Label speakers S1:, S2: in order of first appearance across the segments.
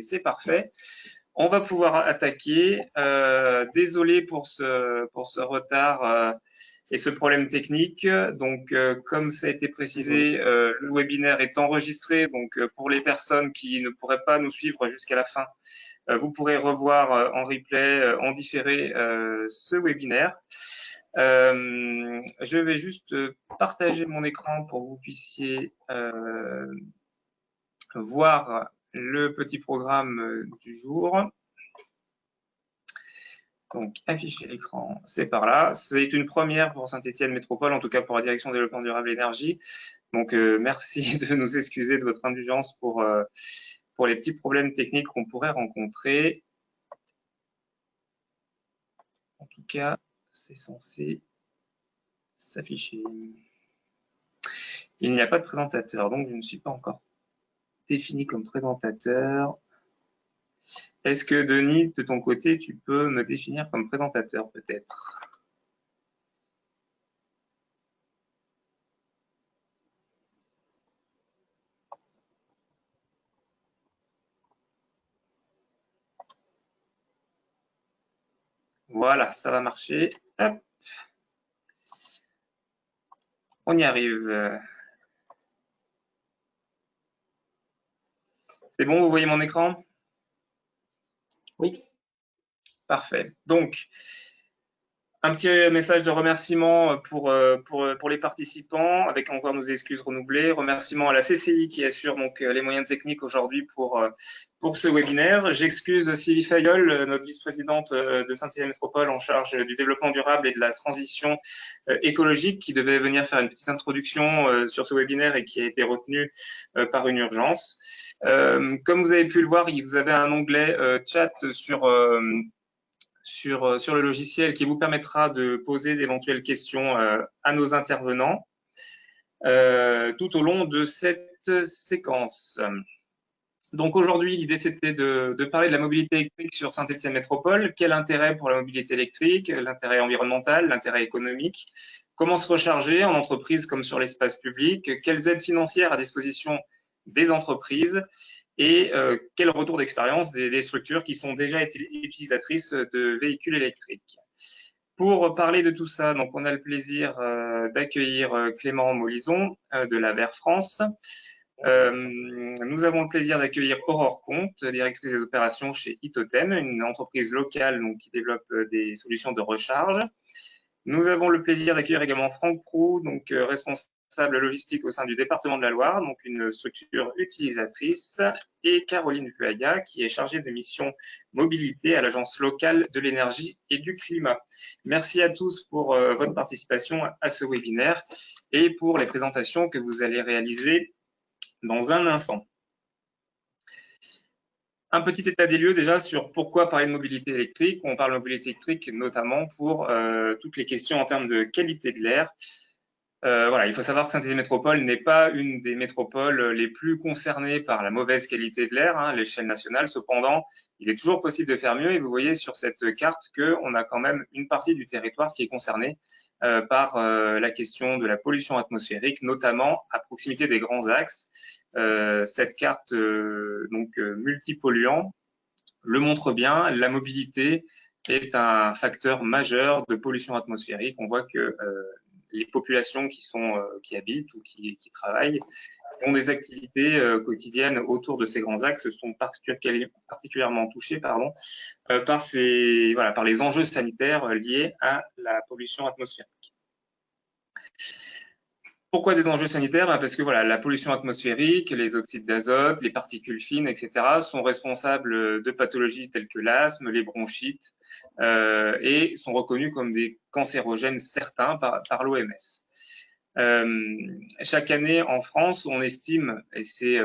S1: c'est parfait. On va pouvoir attaquer. Désolé pour ce retard et ce problème technique. Donc, comme ça a été précisé, le webinaire est enregistré. Donc, pour les personnes qui ne pourraient pas nous suivre jusqu'à la fin, vous pourrez revoir en replay, en différé, ce webinaire. Je vais juste partager mon écran pour que vous puissiez voir le petit programme du jour. Donc, afficher l'écran, c'est par là. C'est une première pour Saint-Étienne Métropole, en tout cas pour la Direction Développement Durable Énergie. Donc, merci de nous excuser de votre indulgence pour les petits problèmes techniques qu'on pourrait rencontrer. En tout cas, c'est censé s'afficher. Il n'y a pas de présentateur, donc je ne suis pas encore défini comme présentateur. Est-ce que Denis, de ton côté, tu peux me définir comme présentateur peut-être? Voilà, ça va marcher. Hop. On y arrive. C'est bon, vous voyez mon écran?
S2: Oui.
S1: Parfait. Donc, un petit message de remerciement pour les participants, avec encore nos excuses renouvelées. Remerciement à la CCI qui assure donc les moyens techniques aujourd'hui pour ce webinaire. J'excuse Sylvie Fayol, notre vice-présidente de Saint-Étienne Métropole en charge du développement durable et de la transition écologique, qui devait venir faire une petite introduction sur ce webinaire et qui a été retenue par une urgence. Comme vous avez pu le voir, vous avez un onglet chat sur le logiciel qui vous permettra de poser d'éventuelles questions à nos intervenants tout au long de cette séquence. Donc aujourd'hui, l'idée c'était de parler de la mobilité électrique sur Saint-Étienne Métropole. Quel intérêt pour la mobilité électrique, l'intérêt environnemental, l'intérêt économique, comment se recharger en entreprise comme sur l'espace public, quelles aides financières à disposition des entreprises et quel retour d'expérience des structures qui sont déjà utilisatrices de véhicules électriques. Pour parler de tout ça, donc on a le plaisir d'accueillir Clément Molison de la Vert France. Nous avons le plaisir d'accueillir Aurore Comte, directrice des opérations chez Itotem, une entreprise locale donc, qui développe des solutions de recharge. Nous avons le plaisir d'accueillir également Franck Proux, donc responsable logistique au sein du département de la Loire, donc une structure utilisatrice, et Caroline Vuaya, qui est chargée de mission mobilité à l'Agence locale de l'énergie et du climat. Merci à tous pour votre participation à ce webinaire et pour les présentations que vous allez réaliser dans un instant. Un petit état des lieux déjà sur pourquoi parler de mobilité électrique. On parle de mobilité électrique notamment pour toutes les questions en termes de qualité de l'air. Voilà, il faut savoir que Saint-Étienne Métropole n'est pas une des métropoles les plus concernées par la mauvaise qualité de l'air à l'échelle nationale. Cependant, il est toujours possible de faire mieux et vous voyez sur cette carte qu'on a quand même une partie du territoire qui est concernée par la question de la pollution atmosphérique, notamment à proximité des grands axes. Cette carte multipolluant le montre bien, la mobilité est un facteur majeur de pollution atmosphérique. On voit que les populations qui habitent ou qui travaillent ont des activités quotidiennes autour de ces grands axes sont particulièrement touchées par les enjeux sanitaires liés à la pollution atmosphérique. Pourquoi des enjeux sanitaires? Parce que voilà, la pollution atmosphérique, les oxydes d'azote, les particules fines, etc. sont responsables de pathologies telles que l'asthme, les bronchites et sont reconnus comme des cancérogènes certains par l'OMS. Chaque année en France, on estime, et c'est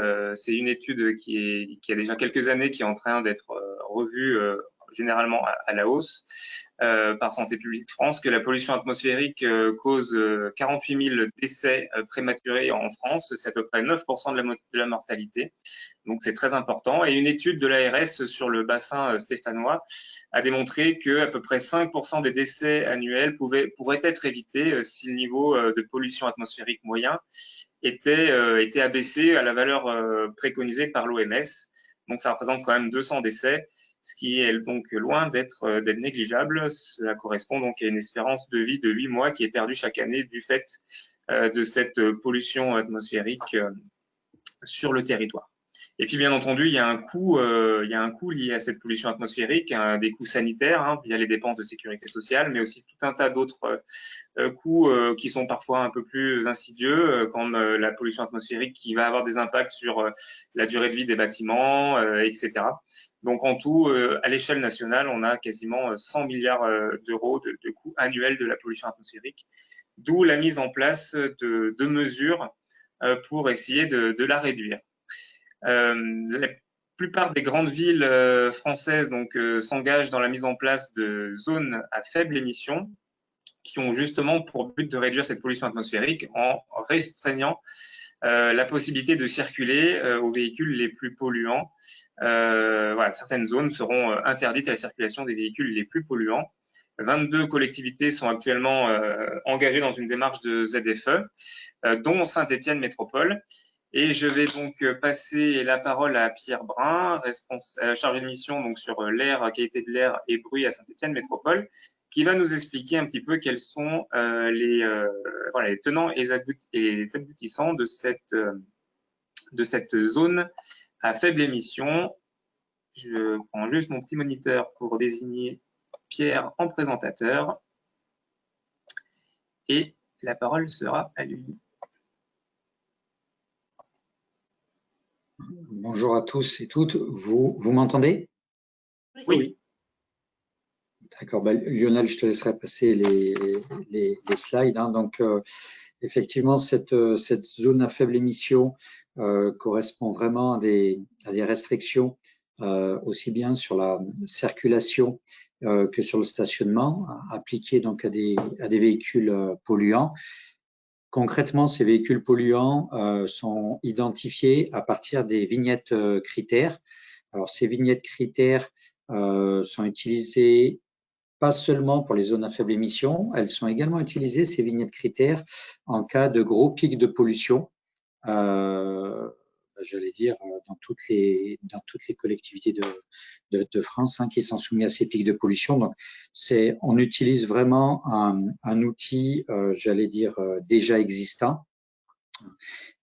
S1: une étude qui a déjà quelques années, qui est en train d'être revue généralement à la hausse par Santé publique France, que la pollution atmosphérique cause 48 000 décès prématurés en France, c'est à peu près 9% de la mortalité, donc c'est très important. Et une étude de l'ARS sur le bassin stéphanois a démontré que à peu près 5% des décès annuels pourraient être évités si le niveau de pollution atmosphérique moyen était abaissé à la valeur préconisée par l'OMS. Donc, ça représente quand même 200 décès, ce qui est donc loin d'être négligeable. Cela correspond donc à une espérance de vie de 8 mois qui est perdue chaque année du fait de cette pollution atmosphérique sur le territoire. Et puis, bien entendu, il y a un coût lié à cette pollution atmosphérique, des coûts sanitaires via les dépenses de sécurité sociale, mais aussi tout un tas d'autres coûts qui sont parfois un peu plus insidieux, comme la pollution atmosphérique qui va avoir des impacts sur la durée de vie des bâtiments, etc. Donc, en tout, à l'échelle nationale, on a quasiment 100 milliards d'euros de coûts annuels de la pollution atmosphérique, d'où la mise en place de mesures pour essayer de la réduire. La plupart des grandes villes françaises s'engagent dans la mise en place de zones à faible émission qui ont justement pour but de réduire cette pollution atmosphérique en restreignant la possibilité de circuler aux véhicules les plus polluants. Voilà, certaines zones seront interdites à la circulation des véhicules les plus polluants. 22 collectivités sont actuellement engagées dans une démarche de ZFE, dont Saint-Étienne Métropole. Et je vais donc passer la parole à Pierre Brun, chargé de mission donc sur l'air, qualité de l'air et bruit à Saint-Étienne Métropole, qui va nous expliquer un petit peu quels sont les tenants et les aboutissants de cette zone à faible émission. Je prends juste mon petit moniteur pour désigner Pierre en présentateur. Et la parole sera à lui.
S2: Bonjour à tous et toutes. Vous m'entendez?
S1: Oui.
S2: D'accord. Lionel, je te laisserai passer les slides. Donc, effectivement, cette zone à faible émission correspond vraiment à des restrictions aussi bien sur la circulation que sur le stationnement, appliquées donc à des véhicules polluants. Concrètement, ces véhicules polluants sont identifiés à partir des vignettes critères. Alors, ces vignettes critères sont utilisées pas seulement pour les zones à faible émission, elles sont également utilisées, ces vignettes critères, en cas de gros pics de pollution. J'allais dire dans toutes les collectivités de France qui sont soumises à ces pics de pollution. Donc, on utilise vraiment un outil, j'allais dire déjà existant.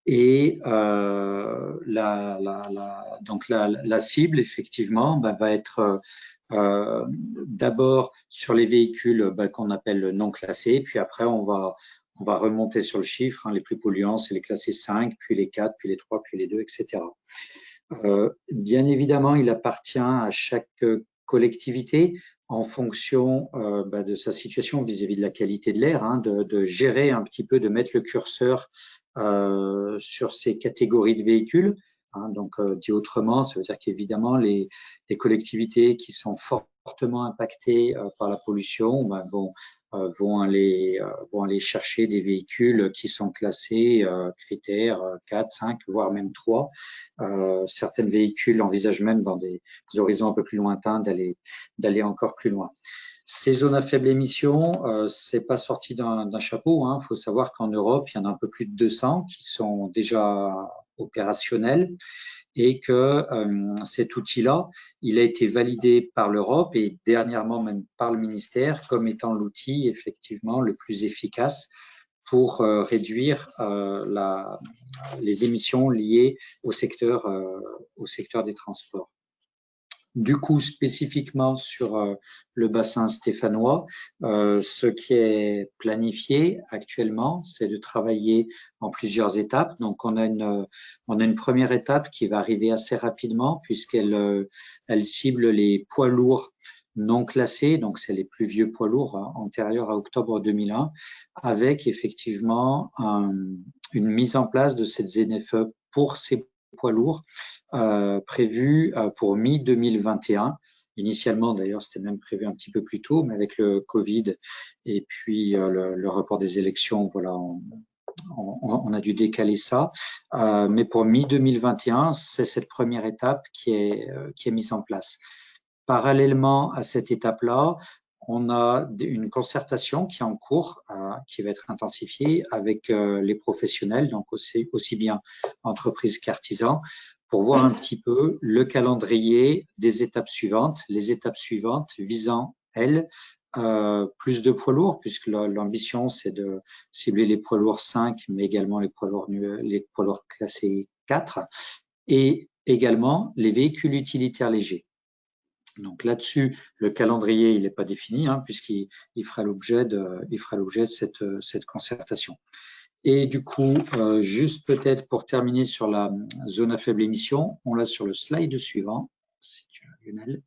S2: Et donc la cible effectivement va être d'abord sur les véhicules qu'on appelle non classés, puis après on va remonter sur le chiffre. Les plus polluants, c'est les classés 5, puis les 4, puis les 3, puis les 2, etc. Bien évidemment, il appartient à chaque collectivité, en fonction de sa situation vis-à-vis de la qualité de l'air, de gérer un petit peu, de mettre le curseur sur ces catégories de véhicules. Donc, dit autrement, ça veut dire qu'évidemment, les collectivités qui sont fortement impactées par la pollution vont aller chercher des véhicules qui sont classés critères 4, 5, voire même 3. Certains véhicules envisagent même dans des horizons un peu plus lointains d'aller encore plus loin. Ces zones à faible émission, c'est pas sorti d'un chapeau. Il faut savoir qu'en Europe, il y en a un peu plus de 200 qui sont déjà opérationnels et que cet outil-là, il a été validé par l'Europe et dernièrement même par le ministère comme étant l'outil effectivement le plus efficace pour réduire les émissions liées au secteur des transports. Du coup, spécifiquement sur le bassin stéphanois, ce qui est planifié actuellement, c'est de travailler en plusieurs étapes. Donc, on a une première étape qui va arriver assez rapidement puisqu'elle cible les poids lourds non classés, donc c'est les plus vieux poids lourds antérieurs à octobre 2001, avec effectivement une mise en place de cette ZFE pour ces poids lourds prévu pour mi-2021. Initialement, d'ailleurs, c'était même prévu un petit peu plus tôt, mais avec le Covid et puis le report des élections, voilà, on a dû décaler ça. Mais pour mi-2021, c'est cette première étape qui est mise en place. Parallèlement à cette étape-là, on a une concertation qui est en cours, qui va être intensifiée avec les professionnels, donc aussi bien entreprises qu'artisans, pour voir un petit peu le calendrier des étapes suivantes, les étapes suivantes visant, elles, plus de poids lourds, puisque l'ambition, c'est de cibler les poids lourds 5, mais également les poids lourds classés 4, et également les véhicules utilitaires légers. Donc là-dessus, le calendrier, il n'est pas défini, puisqu'il fera l'objet de cette concertation. Et du coup, juste peut-être pour terminer sur la zone à faible émission, on l'a sur le slide suivant, si tu as, Lionel.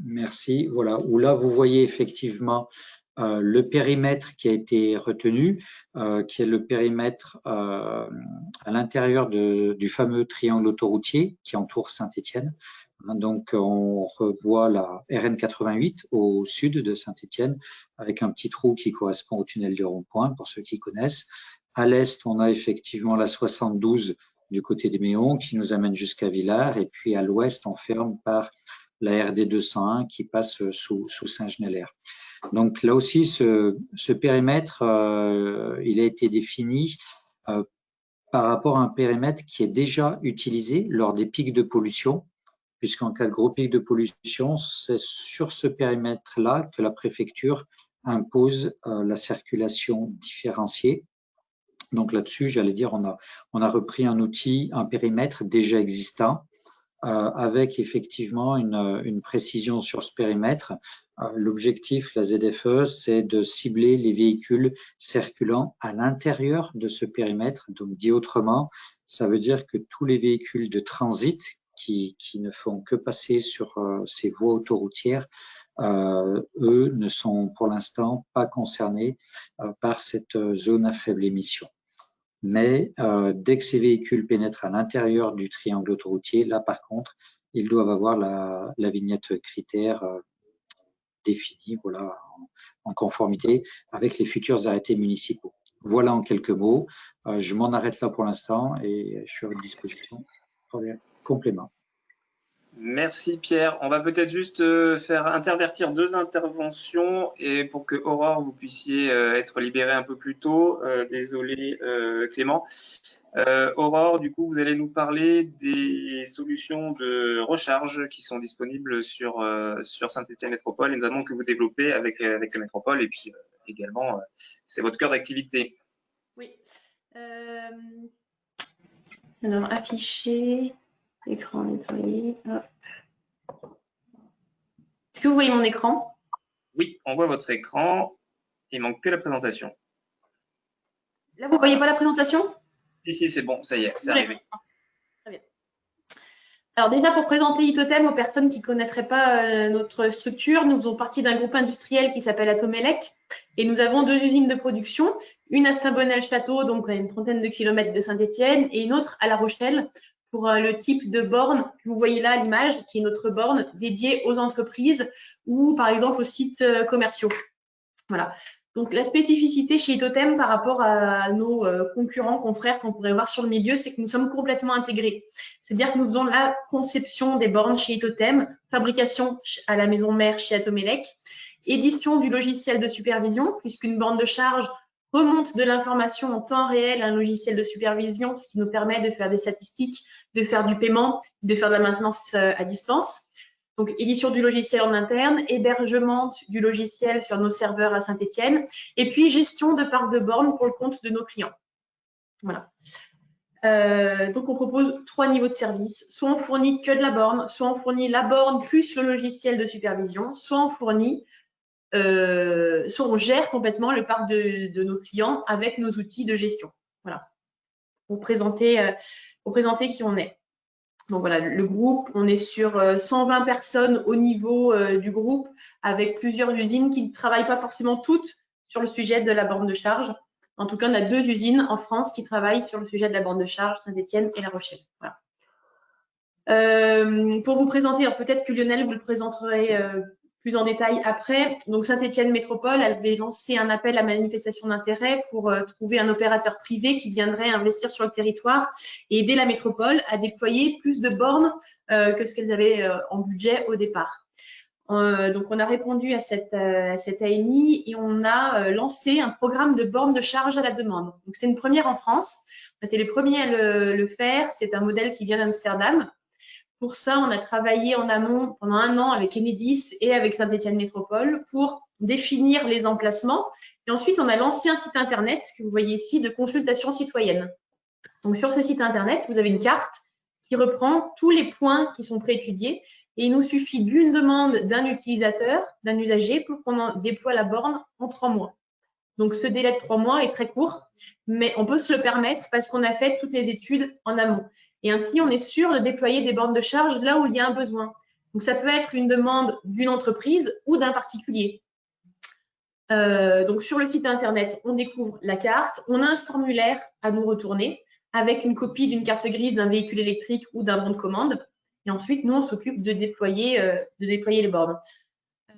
S2: Merci. Voilà, où là, vous voyez effectivement le périmètre qui a été retenu, qui est le périmètre à l'intérieur du fameux triangle autoroutier qui entoure Saint-Étienne. Donc, on revoit la RN 88 au sud de Saint-Étienne avec un petit trou qui correspond au tunnel du rond-point pour ceux qui connaissent. À l'est, on a effectivement la 72 du côté des Méons qui nous amène jusqu'à Villars. Et puis à l'ouest, on ferme par la RD 201 qui passe sous Saint-Genélaire. Donc là aussi, ce périmètre, il a été défini par rapport à un périmètre qui est déjà utilisé lors des pics de pollution, puisqu'en cas de gros pic de pollution, c'est sur ce périmètre-là que la préfecture impose la circulation différenciée. Donc là-dessus, j'allais dire, on a repris un outil, un périmètre déjà existant, avec effectivement une précision sur ce périmètre. L'objectif, la ZFE, c'est de cibler les véhicules circulant à l'intérieur de ce périmètre. Donc, dit autrement, ça veut dire que tous les véhicules de transit qui ne font que passer sur ces voies autoroutières, eux ne sont pour l'instant pas concernés par cette zone à faible émission. Mais dès que ces véhicules pénètrent à l'intérieur du triangle autoroutier, là par contre, ils doivent avoir la vignette critère définie, voilà, en conformité avec les futurs arrêtés municipaux. Voilà en quelques mots. Je m'en arrête là pour l'instant et je suis à votre disposition pour les compléments.
S1: Merci Pierre. On va peut-être juste faire intervertir deux interventions et pour que Aurore, vous puissiez être libérée un peu plus tôt. Désolé Clément. Aurore, du coup, vous allez nous parler des solutions de recharge qui sont disponibles sur Saint-Étienne Métropole et notamment que vous développez avec la métropole et puis également, c'est votre cœur d'activité.
S3: Oui. Alors, afficher, écran nettoyé. Hop. Est-ce que vous voyez mon écran?
S1: Oui, on voit votre écran. Il manque que la présentation.
S3: Là, vous ne voyez pas la présentation?
S1: Si, c'est bon, ça y est, c'est arrivé.
S3: Très bien. Alors déjà, pour présenter Itotem aux personnes qui ne connaîtraient pas notre structure, nous faisons partie d'un groupe industriel qui s'appelle Atomelec et nous avons deux usines de production, une à Saint-Bonnet-le-Château, donc à une trentaine de kilomètres de Saint-Étienne, et une autre à La Rochelle pour le type de borne que vous voyez là à l'image, qui est notre borne dédiée aux entreprises ou par exemple aux sites commerciaux. Voilà. Donc, la spécificité chez Itotem par rapport à nos concurrents, confrères qu'on pourrait voir sur le milieu, c'est que nous sommes complètement intégrés. C'est-à-dire que nous faisons la conception des bornes chez Itotem, fabrication à la maison mère chez Atomelec, édition du logiciel de supervision, puisqu'une borne de charge remonte de l'information en temps réel à un logiciel de supervision, ce qui nous permet de faire des statistiques, de faire du paiement, de faire de la maintenance à distance. Donc, édition du logiciel en interne, hébergement du logiciel sur nos serveurs à Saint-Étienne, et puis gestion de parc de bornes pour le compte de nos clients. Voilà. Donc, on propose 3 niveaux de service. Soit on fournit que de la borne, soit on fournit la borne plus le logiciel de supervision, soit on fournit, soit on gère complètement le parc de nos clients avec nos outils de gestion. Voilà. Pour présenter qui on est. Donc voilà, le groupe, on est sur 120 personnes au niveau du groupe avec plusieurs usines qui ne travaillent pas forcément toutes sur le sujet de la borne de charge. En tout cas, on a 2 usines en France qui travaillent sur le sujet de la borne de charge, Saint-Étienne et La Rochelle. Voilà. Pour vous présenter, alors peut-être que Lionel, vous le présenterez plus en détail après. Donc Saint-Étienne Métropole avait lancé un appel à manifestation d'intérêt pour trouver un opérateur privé qui viendrait investir sur le territoire et aider la métropole à déployer plus de bornes que ce qu'elles avaient en budget au départ. Donc, on a répondu à cette AMI et on a lancé un programme de bornes de charge à la demande. Donc, c'était une première en France. On était les premiers à le faire. C'est un modèle qui vient d'Amsterdam. Pour ça, on a travaillé en amont pendant 1 an avec Enedis et avec Saint-Étienne Métropole pour définir les emplacements. Et ensuite, on a lancé un site internet que vous voyez ici de consultation citoyenne. Donc, sur ce site internet, vous avez une carte qui reprend tous les points qui sont préétudiés. Et il nous suffit d'une demande d'un utilisateur, d'un usager, pour qu'on déploie la borne en 3 mois. Donc, ce délai de 3 mois est très court, mais on peut se le permettre parce qu'on a fait toutes les études en amont. Et ainsi, on est sûr de déployer des bornes de charge là où il y a un besoin. Donc, ça peut être une demande d'une entreprise ou d'un particulier. Donc, sur le site internet, on découvre la carte. On a un formulaire à nous retourner avec une copie d'une carte grise d'un véhicule électrique ou d'un bon de commande. Et ensuite, nous, on s'occupe de déployer les bornes.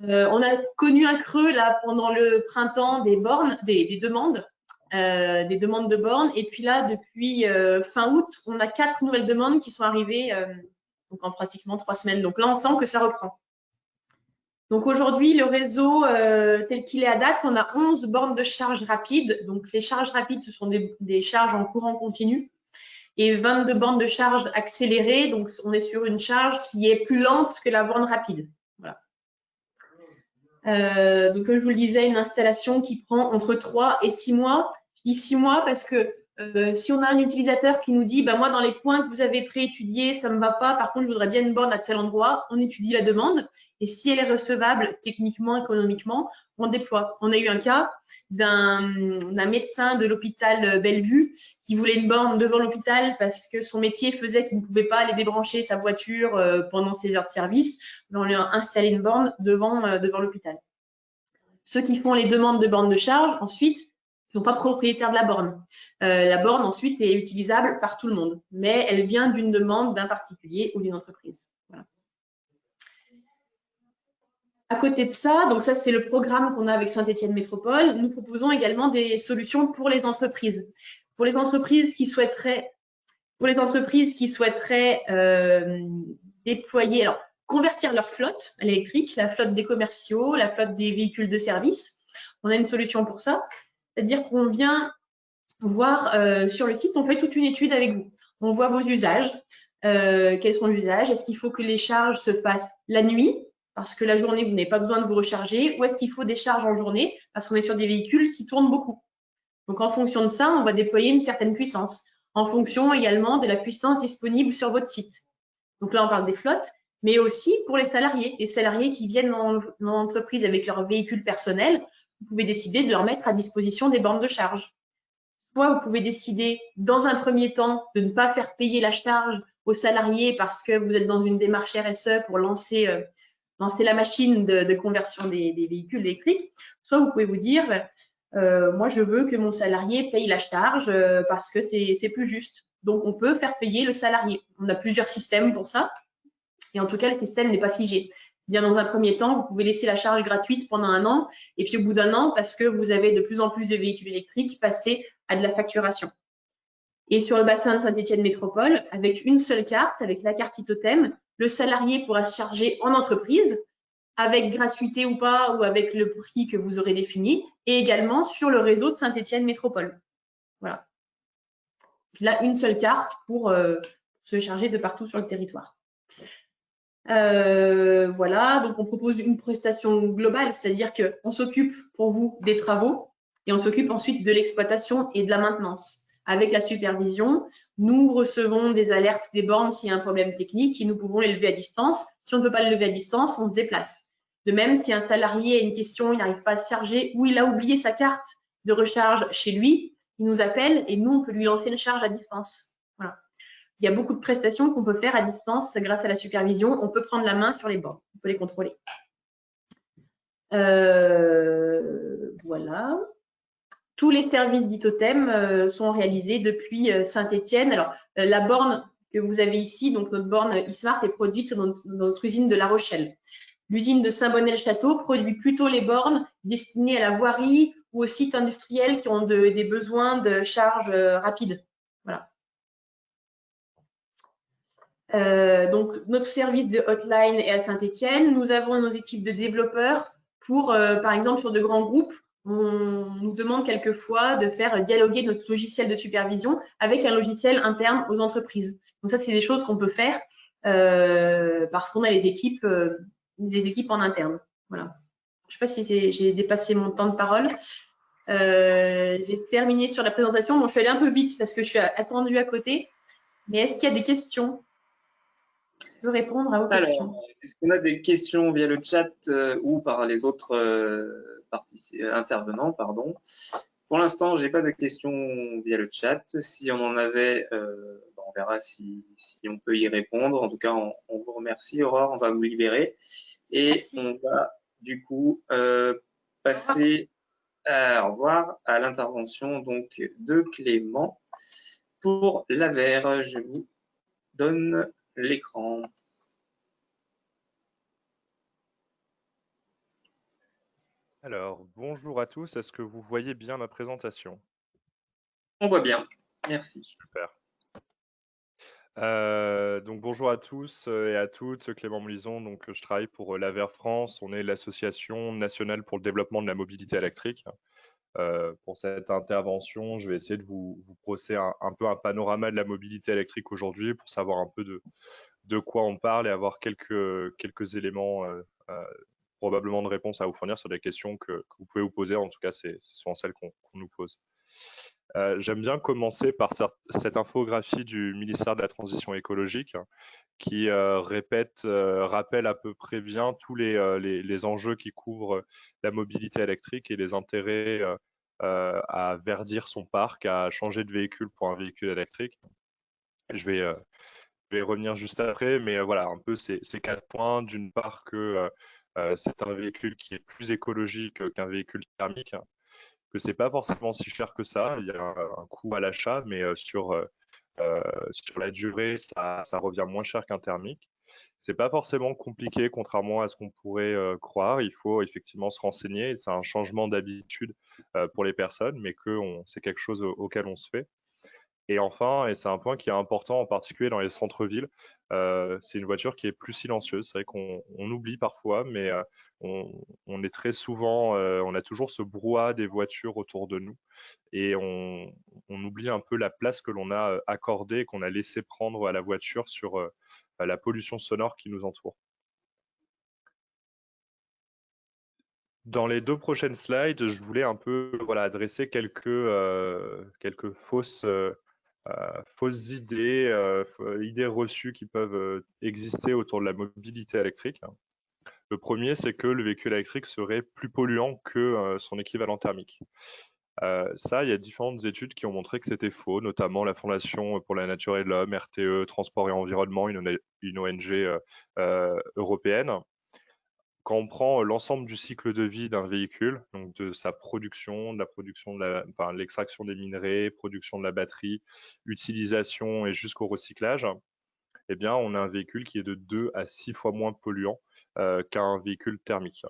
S3: On a connu un creux là pendant le printemps des bornes, des demandes de bornes. Et puis là, depuis fin août, on a 4 nouvelles demandes qui sont arrivées donc en pratiquement 3 semaines. Donc là, on sent que ça reprend. Donc aujourd'hui, le réseau tel qu'il est à date, on a 11 bornes de charge rapide. Donc les charges rapides, ce sont des charges en courant continu. Et 22 bornes de charge accélérées. Donc on est sur une charge qui est plus lente que la borne rapide. Voilà. Donc comme je vous le disais, une installation qui prend entre 3 et 6 mois. Je dis 6 mois parce que si on a un utilisateur qui nous dit bah, moi dans les points que vous avez préétudiés, ça ne me va pas, par contre je voudrais bien une borne à tel endroit, on étudie la demande et si elle est recevable techniquement, économiquement, on déploie. On a eu un cas d'un médecin de l'hôpital Bellevue qui voulait une borne devant l'hôpital parce que son métier faisait qu'il ne pouvait pas aller débrancher sa voiture pendant ses heures de service. On lui a installé une borne devant l'hôpital. Ceux qui font les demandes de bornes de charge, ensuite, ne sont pas propriétaires de la borne. La borne, ensuite, est utilisable par tout le monde, mais elle vient d'une demande d'un particulier ou d'une entreprise. Voilà. À côté de ça, donc ça, c'est le programme qu'on a avec Saint-Étienne Métropole. Nous proposons également des solutions pour les entreprises. Pour les entreprises qui souhaiteraient déployer, alors, convertir leur flotte à l'électrique, la flotte des commerciaux, la flotte des véhicules de service. On a une solution pour ça. C'est-à-dire qu'on vient voir sur le site, on fait toute une étude avec vous. On voit vos usages, quels sont les usages, est-ce qu'il faut que les charges se fassent la nuit, parce que la journée, vous n'avez pas besoin de vous recharger, ou est-ce qu'il faut des charges en journée, parce qu'on est sur des véhicules qui tournent beaucoup. Donc, en fonction de ça, on va déployer une certaine puissance, en fonction également de la puissance disponible sur votre site. Donc là, on parle des flottes, mais aussi pour les salariés qui viennent dans l'entreprise avec leur véhicule personnel, vous pouvez décider de leur mettre à disposition des bornes de charge. Soit vous pouvez décider, dans un premier temps, de ne pas faire payer la charge aux salariés parce que vous êtes dans une démarche RSE pour lancer la machine de conversion des véhicules électriques. Soit vous pouvez vous dire, moi, je veux que mon salarié paye la charge parce que c'est plus juste. Donc, on peut faire payer le salarié. On a plusieurs systèmes pour ça. Et en tout cas, le système n'est pas figé. Bien, dans un premier temps, vous pouvez laisser la charge gratuite pendant 1 an. Et puis, au bout d'1 an, parce que vous avez de plus en plus de véhicules électriques, passer à de la facturation. Et sur le bassin de Saint-Étienne Métropole, avec une seule carte, avec la carte Itotem, le salarié pourra se charger en entreprise, avec gratuité ou pas, ou avec le prix que vous aurez défini, et également sur le réseau de Saint-Étienne Métropole. Voilà. Là, une seule carte pour se charger de partout sur le territoire. Voilà, donc on propose une prestation globale, c'est-à-dire qu'on s'occupe pour vous des travaux et on s'occupe ensuite de l'exploitation et de la maintenance. Avec la supervision, nous recevons des alertes des bornes s'il y a un problème technique et nous pouvons les lever à distance. Si on ne peut pas le lever à distance, on se déplace. De même, si un salarié a une question, il n'arrive pas à se charger ou il a oublié sa carte de recharge chez lui, il nous appelle et nous, on peut lui lancer une charge à distance. Voilà. Il y a beaucoup de prestations qu'on peut faire à distance grâce à la supervision. On peut prendre la main sur les bornes, on peut les contrôler. Voilà. Tous les services d'Itotem sont réalisés depuis Saint-Étienne. Alors, la borne que vous avez ici, donc notre borne eSmart, est produite dans notre usine de La Rochelle. L'usine de Saint-Bonnet-le-Château produit plutôt les bornes destinées à la voirie ou aux sites industriels qui ont des besoins de charge rapide. Voilà. Donc, notre service de hotline est à Saint-Étienne. Nous avons nos équipes de développeurs pour, par exemple, sur de grands groupes, on nous demande quelquefois de faire dialoguer notre logiciel de supervision avec un logiciel interne aux entreprises. Donc ça, c'est des choses qu'on peut faire parce qu'on a les équipes en interne. Voilà. Je ne sais pas si j'ai dépassé mon temps de parole. J'ai terminé sur la présentation. Bon, je suis allée un peu vite parce que je suis attendue à côté. Mais est-ce qu'il y a des questions? Je peux répondre à vos questions.
S1: Alors, est-ce qu'on a des questions via le chat ou par les autres intervenants, pardon. Pour l'instant, j'ai pas de questions via le chat. Si on en avait, on verra si on peut y répondre. En tout cas, on vous remercie, Aurore. On va vous libérer et
S3: Merci.
S1: on va du coup passer au revoir à l'intervention donc de Clément pour l'AVER. Je vous donne l'écran.
S4: Alors, bonjour à tous, est-ce que vous voyez bien ma présentation?
S1: On voit bien, merci.
S4: Super. Donc bonjour à tous et à toutes, Clément Molison, donc je travaille pour l'AVER France, on est l'association nationale pour le développement de la mobilité électrique. Pour cette intervention, je vais essayer de vous brosser un peu un panorama de la mobilité électrique aujourd'hui pour savoir un peu de quoi on parle et avoir quelques éléments probablement de réponse à vous fournir sur des questions que vous pouvez vous poser. En tout cas, c'est souvent celles qu'on nous pose. J'aime bien commencer par cette infographie du ministère de la Transition écologique qui rappelle à peu près bien tous les enjeux qui couvrent la mobilité électrique et les intérêts à verdir son parc, à changer de véhicule pour un véhicule électrique. Je vais y revenir juste après, mais voilà, un peu ces 4 points. D'une part que c'est un véhicule qui est plus écologique qu'un véhicule thermique, que c'est pas forcément si cher que ça. Il y a un coût à l'achat, mais sur la durée, ça revient moins cher qu'un thermique. C'est pas forcément compliqué, contrairement à ce qu'on pourrait croire. Il faut effectivement se renseigner. C'est un changement d'habitude pour les personnes, mais c'est quelque chose auquel on se fait. Et enfin, et c'est un point qui est important en particulier dans les centres-villes, c'est une voiture qui est plus silencieuse. C'est vrai qu'on oublie parfois, mais on est très souvent, on a toujours ce brouhaha des voitures autour de nous et on oublie un peu la place que l'on a accordée, qu'on a laissé prendre à la voiture sur la pollution sonore qui nous entoure. Dans les 2 prochaines slides, je voulais un peu adresser quelques fausses idées reçues qui peuvent exister autour de la mobilité électrique. Le premier, c'est que le véhicule électrique serait plus polluant que son équivalent thermique. Ça, il y a différentes études qui ont montré que c'était faux, notamment la Fondation pour la Nature et l'Homme, RTE, Transport et Environnement, une ONG européenne. Quand on prend l'ensemble du cycle de vie d'un véhicule, donc de sa production, de l'extraction des minerais, production de la batterie, utilisation et jusqu'au recyclage, eh bien, on a un véhicule qui est de 2 à 6 fois moins polluant qu'un véhicule thermique.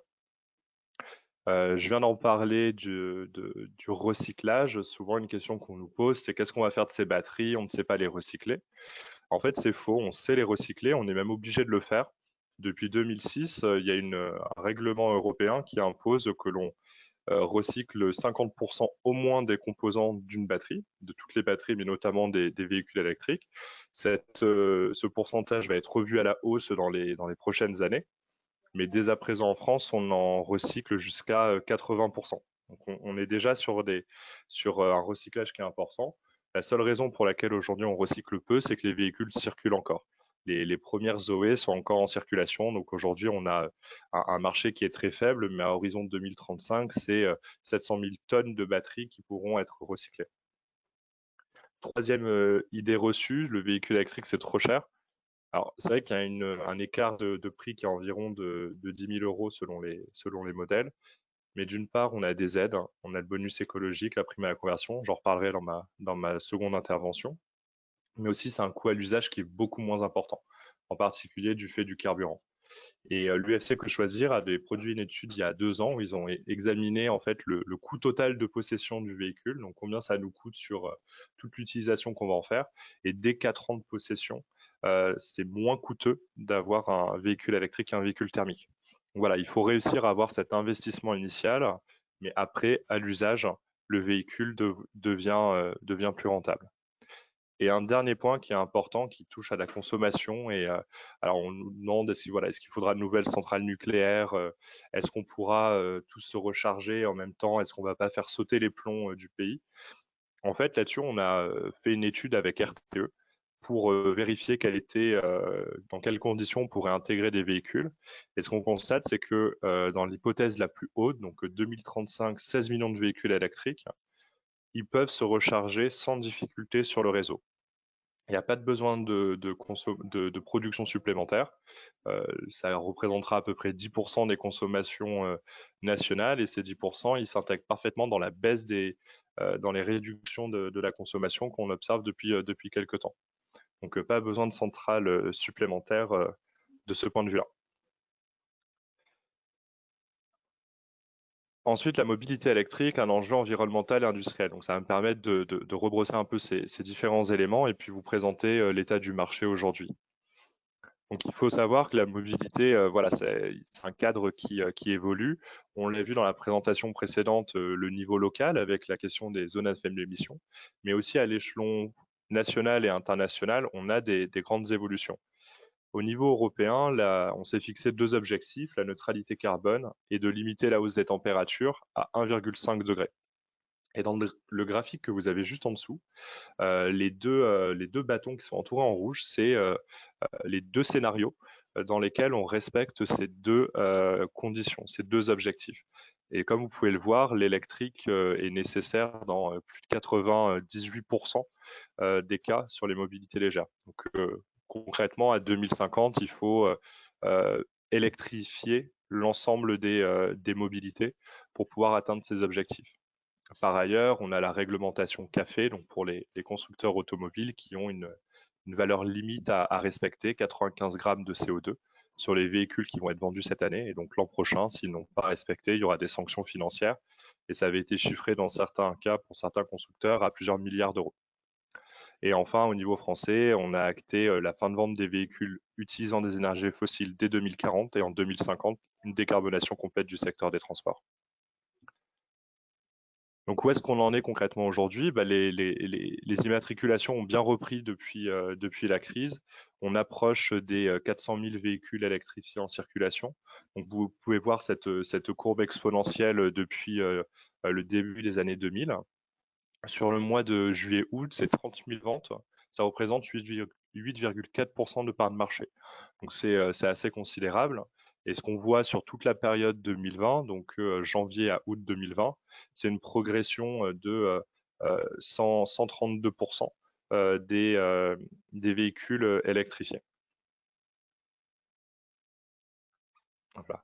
S4: Je viens d'en parler du recyclage. Souvent, une question qu'on nous pose, c'est qu'est-ce qu'on va faire de ces batteries? On ne sait pas les recycler. En fait, c'est faux. On sait les recycler. On est même obligé de le faire. Depuis 2006, il y a un règlement européen qui impose que l'on recycle 50% au moins des composants d'une batterie, de toutes les batteries, mais notamment des véhicules électriques. Ce pourcentage va être revu à la hausse dans les prochaines années. Mais dès à présent en France, on en recycle jusqu'à 80%. Donc on est déjà sur un recyclage qui est important. La seule raison pour laquelle aujourd'hui on recycle peu, c'est que les véhicules circulent encore. Les premières Zoé sont encore en circulation. Donc aujourd'hui, on a un marché qui est très faible, mais à horizon 2035, c'est 700 000 tonnes de batteries qui pourront être recyclées. Troisième idée reçue, le véhicule électrique, c'est trop cher. Alors, c'est vrai qu'il y a un écart de prix qui est environ de 10 000 euros selon les modèles. Mais d'une part, on a des aides, on a le bonus écologique, la prime à la conversion. J'en reparlerai dans ma seconde intervention. Mais aussi, c'est un coût à l'usage qui est beaucoup moins important, en particulier du fait du carburant. Et l'UFC Que Choisir avait produit une étude il y a 2 ans où ils ont examiné en fait le coût total de possession du véhicule, donc combien ça nous coûte sur toute l'utilisation qu'on va en faire. Et dès 4 ans de possession, c'est moins coûteux d'avoir un véhicule électrique qu'un véhicule thermique. Donc voilà, il faut réussir à avoir cet investissement initial, mais après, à l'usage, le véhicule devient plus rentable. Et un dernier point qui est important, qui touche à la consommation, et alors on nous demande est-ce qu'il faudra de nouvelles centrales nucléaires, est-ce qu'on pourra tous se recharger en même temps, est-ce qu'on va pas faire sauter les plombs du pays? En fait, là-dessus, on a fait une étude avec RTE pour vérifier dans quelles conditions on pourrait intégrer des véhicules. Et ce qu'on constate, c'est que dans l'hypothèse la plus haute, donc 2035, 16 millions de véhicules électriques, ils peuvent se recharger sans difficulté sur le réseau. Il n'y a pas de besoin de production supplémentaire. Ça représentera à peu près 10% des consommations nationales, et ces 10%, ils s'intègrent parfaitement dans la baisse dans les réductions de la consommation qu'on observe depuis quelques temps. Donc, pas besoin de centrales supplémentaires de ce point de vue-là. Ensuite, la mobilité électrique, un enjeu environnemental et industriel. Donc, ça va me permettre de rebrosser un peu ces différents éléments et puis vous présenter l'état du marché aujourd'hui. Donc, il faut savoir que la mobilité, c'est un cadre qui évolue. On l'a vu dans la présentation précédente, le niveau local avec la question des zones à faible émission, mais aussi à l'échelon national et international, on a des grandes évolutions. Au niveau européen, là, on s'est fixé 2 objectifs, la neutralité carbone et de limiter la hausse des températures à 1,5 degré. Et dans le graphique que vous avez juste en dessous, les deux bâtons qui sont entourés en rouge, c'est les 2 scénarios dans lesquels on respecte ces 2 conditions, ces 2 objectifs. Et comme vous pouvez le voir, l'électrique est nécessaire dans plus de 98% des cas sur les mobilités légères. Donc, concrètement, à 2050, il faut électrifier l'ensemble des mobilités pour pouvoir atteindre ces objectifs. Par ailleurs, on a la réglementation CAFE, donc pour les constructeurs automobiles qui ont une valeur limite à respecter, 95 grammes de CO2 sur les véhicules qui vont être vendus cette année. Et donc l'an prochain, s'ils n'ont pas respecté, il y aura des sanctions financières. Et ça avait été chiffré dans certains cas, pour certains constructeurs, à plusieurs milliards d'euros. Et enfin, au niveau français, on a acté la fin de vente des véhicules utilisant des énergies fossiles dès 2040 et en 2050, une décarbonation complète du secteur des transports. Donc, où est-ce qu'on en est concrètement aujourd'hui? Les immatriculations ont bien repris depuis la crise. On approche des 400 000 véhicules électrifiés en circulation. Donc, vous pouvez voir cette courbe exponentielle depuis le début des années 2000. Sur le mois de juillet-août, c'est 30 000 ventes. Ça représente 8,4% de part de marché. Donc, c'est assez considérable. Et ce qu'on voit sur toute la période 2020, donc janvier à août 2020, c'est une progression de 132% des véhicules électrifiés. Voilà.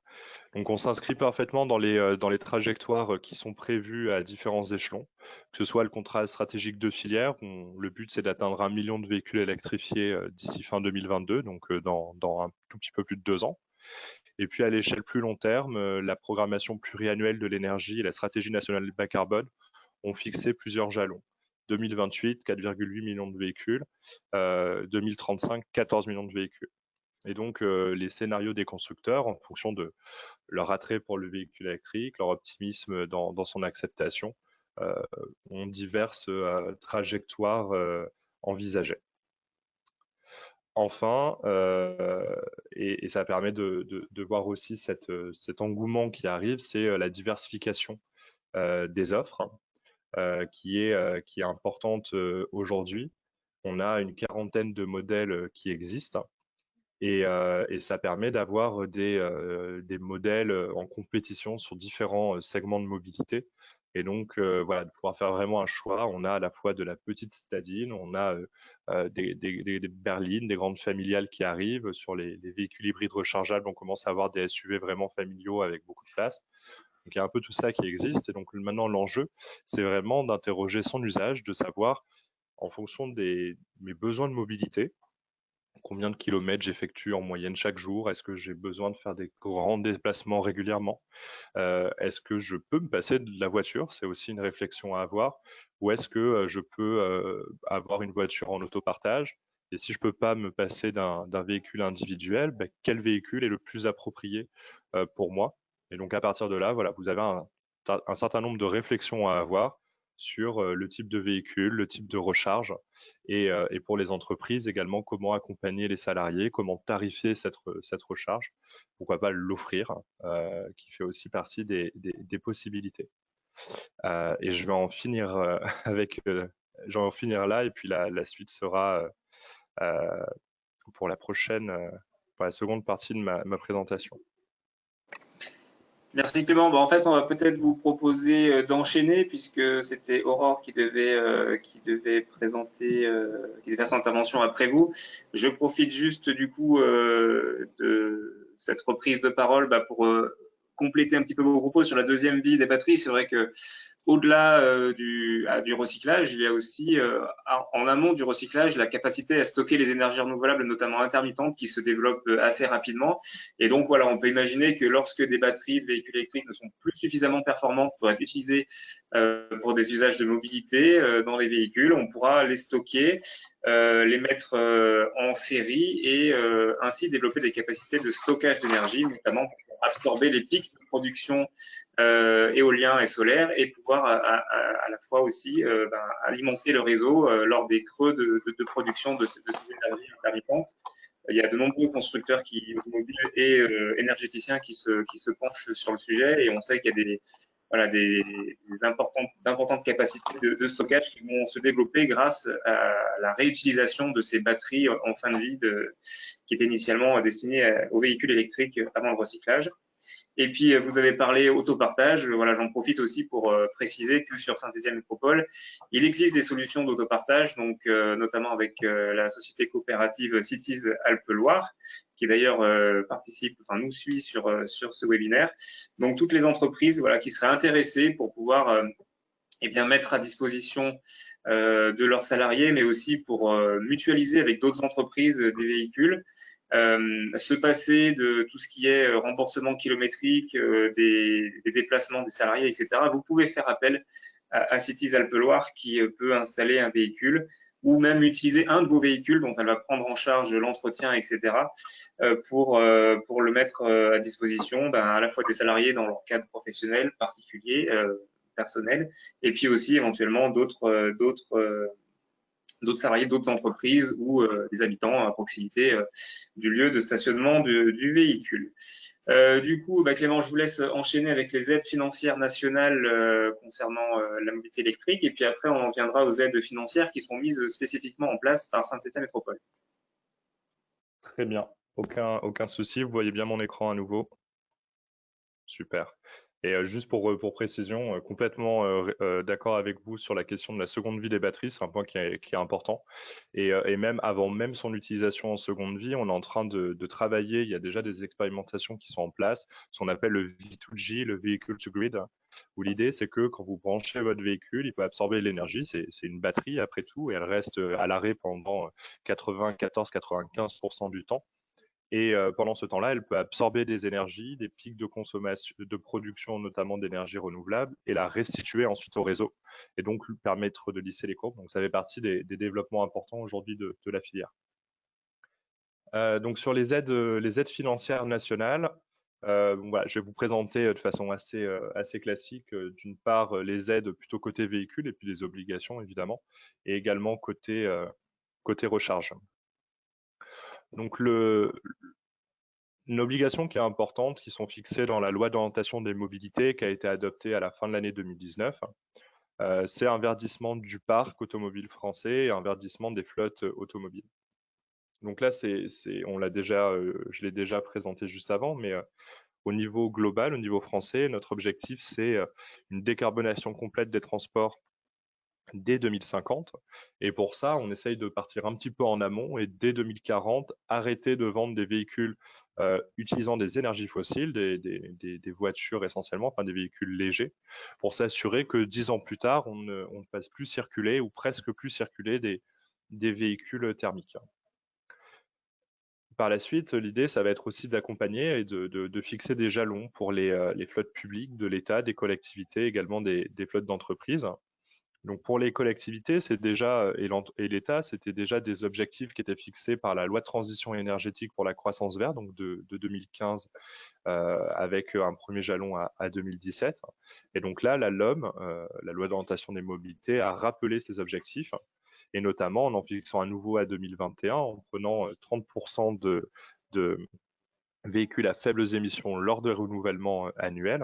S4: Donc, on s'inscrit parfaitement dans les trajectoires qui sont prévues à différents échelons, que ce soit le contrat stratégique de filière, où le but c'est d'atteindre 1 million de véhicules électrifiés d'ici fin 2022, donc dans un tout petit peu plus de 2 ans. Et puis à l'échelle plus long terme, la programmation pluriannuelle de l'énergie et la stratégie nationale bas carbone ont fixé plusieurs jalons. 2028, 4,8 millions de véhicules, 2035, 14 millions de véhicules. Et donc, les scénarios des constructeurs, en fonction de leur attrait pour le véhicule électrique, leur optimisme dans son acceptation, ont diverses trajectoires envisagées. Enfin, et ça permet de voir aussi cet engouement qui arrive, c'est la diversification des offres qui est importante aujourd'hui. On a une quarantaine de modèles qui existent. Et ça permet d'avoir des modèles en compétition sur différents segments de mobilité. Et donc, de pouvoir faire vraiment un choix. On a à la fois de la petite citadine, on a des berlines, des grandes familiales qui arrivent. Sur les véhicules hybrides rechargeables, on commence à avoir des SUV vraiment familiaux avec beaucoup de place. Donc, il y a un peu tout ça qui existe. Et donc, maintenant, l'enjeu, c'est vraiment d'interroger son usage, de savoir, en fonction de mes besoins de mobilité, combien de kilomètres j'effectue en moyenne chaque jour? Est-ce que j'ai besoin de faire des grands déplacements régulièrement? Est-ce que je peux me passer de la voiture? C'est aussi une réflexion à avoir. Ou est-ce que je peux avoir une voiture en autopartage? Et si je ne peux pas me passer d'un véhicule individuel, quel véhicule est le plus approprié pour moi? Et donc à partir de là, voilà, vous avez un certain nombre de réflexions à avoir sur le type de véhicule, le type de recharge, et pour les entreprises également, comment accompagner les salariés, comment tarifier cette recharge, pourquoi pas l'offrir, qui fait aussi partie des possibilités. Et je vais en finir je vais en finir là, et puis la suite sera pour la pour la seconde partie de ma présentation.
S1: Merci Clément. En fait, on va peut-être vous proposer d'enchaîner puisque c'était Aurore qui devait présenter, qui devait faire son intervention après vous. Je profite juste du coup de cette reprise de parole pour compléter un petit peu vos propos sur la deuxième vie des batteries. C'est vrai que au-delà du recyclage, il y a aussi en amont du recyclage la capacité à stocker les énergies renouvelables, notamment intermittentes, qui se développent assez rapidement. Et donc voilà, on peut imaginer que lorsque des batteries de véhicules électriques ne sont plus suffisamment performantes pour être utilisées pour des usages de mobilité dans les véhicules, on pourra les stocker, les mettre en série et ainsi développer des capacités de stockage d'énergie, notamment pour absorber les pics de production éolien et solaire et pouvoir à la fois aussi alimenter le réseau lors des creux de production de ces énergies intermittentes. Il y a de nombreux constructeurs automobiles et énergéticiens qui se penchent sur le sujet et on sait qu'il y a des importantes capacités de stockage qui vont se développer grâce à la réutilisation de ces batteries en fin de vie qui étaient initialement destinées aux véhicules électriques avant le recyclage. Et puis, vous avez parlé autopartage. Voilà, j'en profite aussi pour préciser que sur Saint-Étienne Métropole, il existe des solutions d'autopartage, donc notamment avec la société coopérative Cities Alpes-Loire, qui d'ailleurs nous suit sur ce webinaire. Donc, toutes les entreprises, voilà, qui seraient intéressées pour pouvoir mettre à disposition de leurs salariés, mais aussi pour mutualiser avec d'autres entreprises des véhicules. Se passer de tout ce qui est remboursement kilométrique, des déplacements des salariés, etc. Vous pouvez faire appel à Cities Alpes-Loire qui peut installer un véhicule ou même utiliser un de vos véhicules dont elle va prendre en charge l'entretien, etc. Pour le mettre à disposition à la fois des salariés dans leur cadre professionnel particulier, personnel, et puis aussi éventuellement d'autres salariés d'autres entreprises ou des habitants à proximité du lieu de stationnement du véhicule. Du coup, Clément, je vous laisse enchaîner avec les aides financières nationales concernant la mobilité électrique et puis après on en viendra aux aides financières qui seront mises spécifiquement en place par Saint-Étienne Métropole.
S4: Très bien, aucun souci. Vous voyez bien mon écran à nouveau? Super. Et juste pour précision, complètement d'accord avec vous sur la question de la seconde vie des batteries, c'est un point qui est important. Et même avant même son utilisation en seconde vie, on est en train de travailler, il y a déjà des expérimentations qui sont en place, ce qu'on appelle le V2G, le Vehicle to Grid, où l'idée c'est que quand vous branchez votre véhicule, il peut absorber l'énergie, c'est une batterie après tout, et elle reste à l'arrêt pendant 94-95% du temps. Et pendant ce temps-là, elle peut absorber des énergies, des pics de consommation, de production notamment d'énergie renouvelable, et la restituer ensuite au réseau, et donc lui permettre de lisser les courbes. Donc ça fait partie des développements importants aujourd'hui de la filière. Donc sur les aides financières nationales, voilà, je vais vous présenter de façon assez classique, d'une part les aides plutôt côté véhicule et puis les obligations évidemment, et également côté recharge. Donc une obligation qui est importante, qui sont fixées dans la loi d'orientation des mobilités qui a été adoptée à la fin de l'année 2019, c'est un verdissement du parc automobile français et un verdissement des flottes automobiles. Donc là, je l'ai déjà présenté juste avant, mais au niveau global, au niveau français, notre objectif, c'est une décarbonation complète des transports dès 2050. Et pour ça, on essaye de partir un petit peu en amont et dès 2040, arrêter de vendre des véhicules utilisant des énergies fossiles, des voitures essentiellement, enfin des véhicules légers, pour s'assurer que 10 ans plus tard, on ne fasse plus circuler ou presque plus circuler des véhicules thermiques. Par la suite, l'idée, ça va être aussi d'accompagner et de fixer des jalons pour les flottes publiques de l'État, des collectivités, également des flottes d'entreprises, Donc pour les collectivités, c'est déjà et l'État, c'était déjà des objectifs qui étaient fixés par la loi de transition énergétique pour la croissance verte, donc de 2015, avec un premier jalon à 2017. Et donc là, la LOM, la loi d'orientation des mobilités, a rappelé ces objectifs, et notamment en fixant à nouveau à 2021, en prenant 30% de véhicules à faibles émissions lors de renouvellement annuel,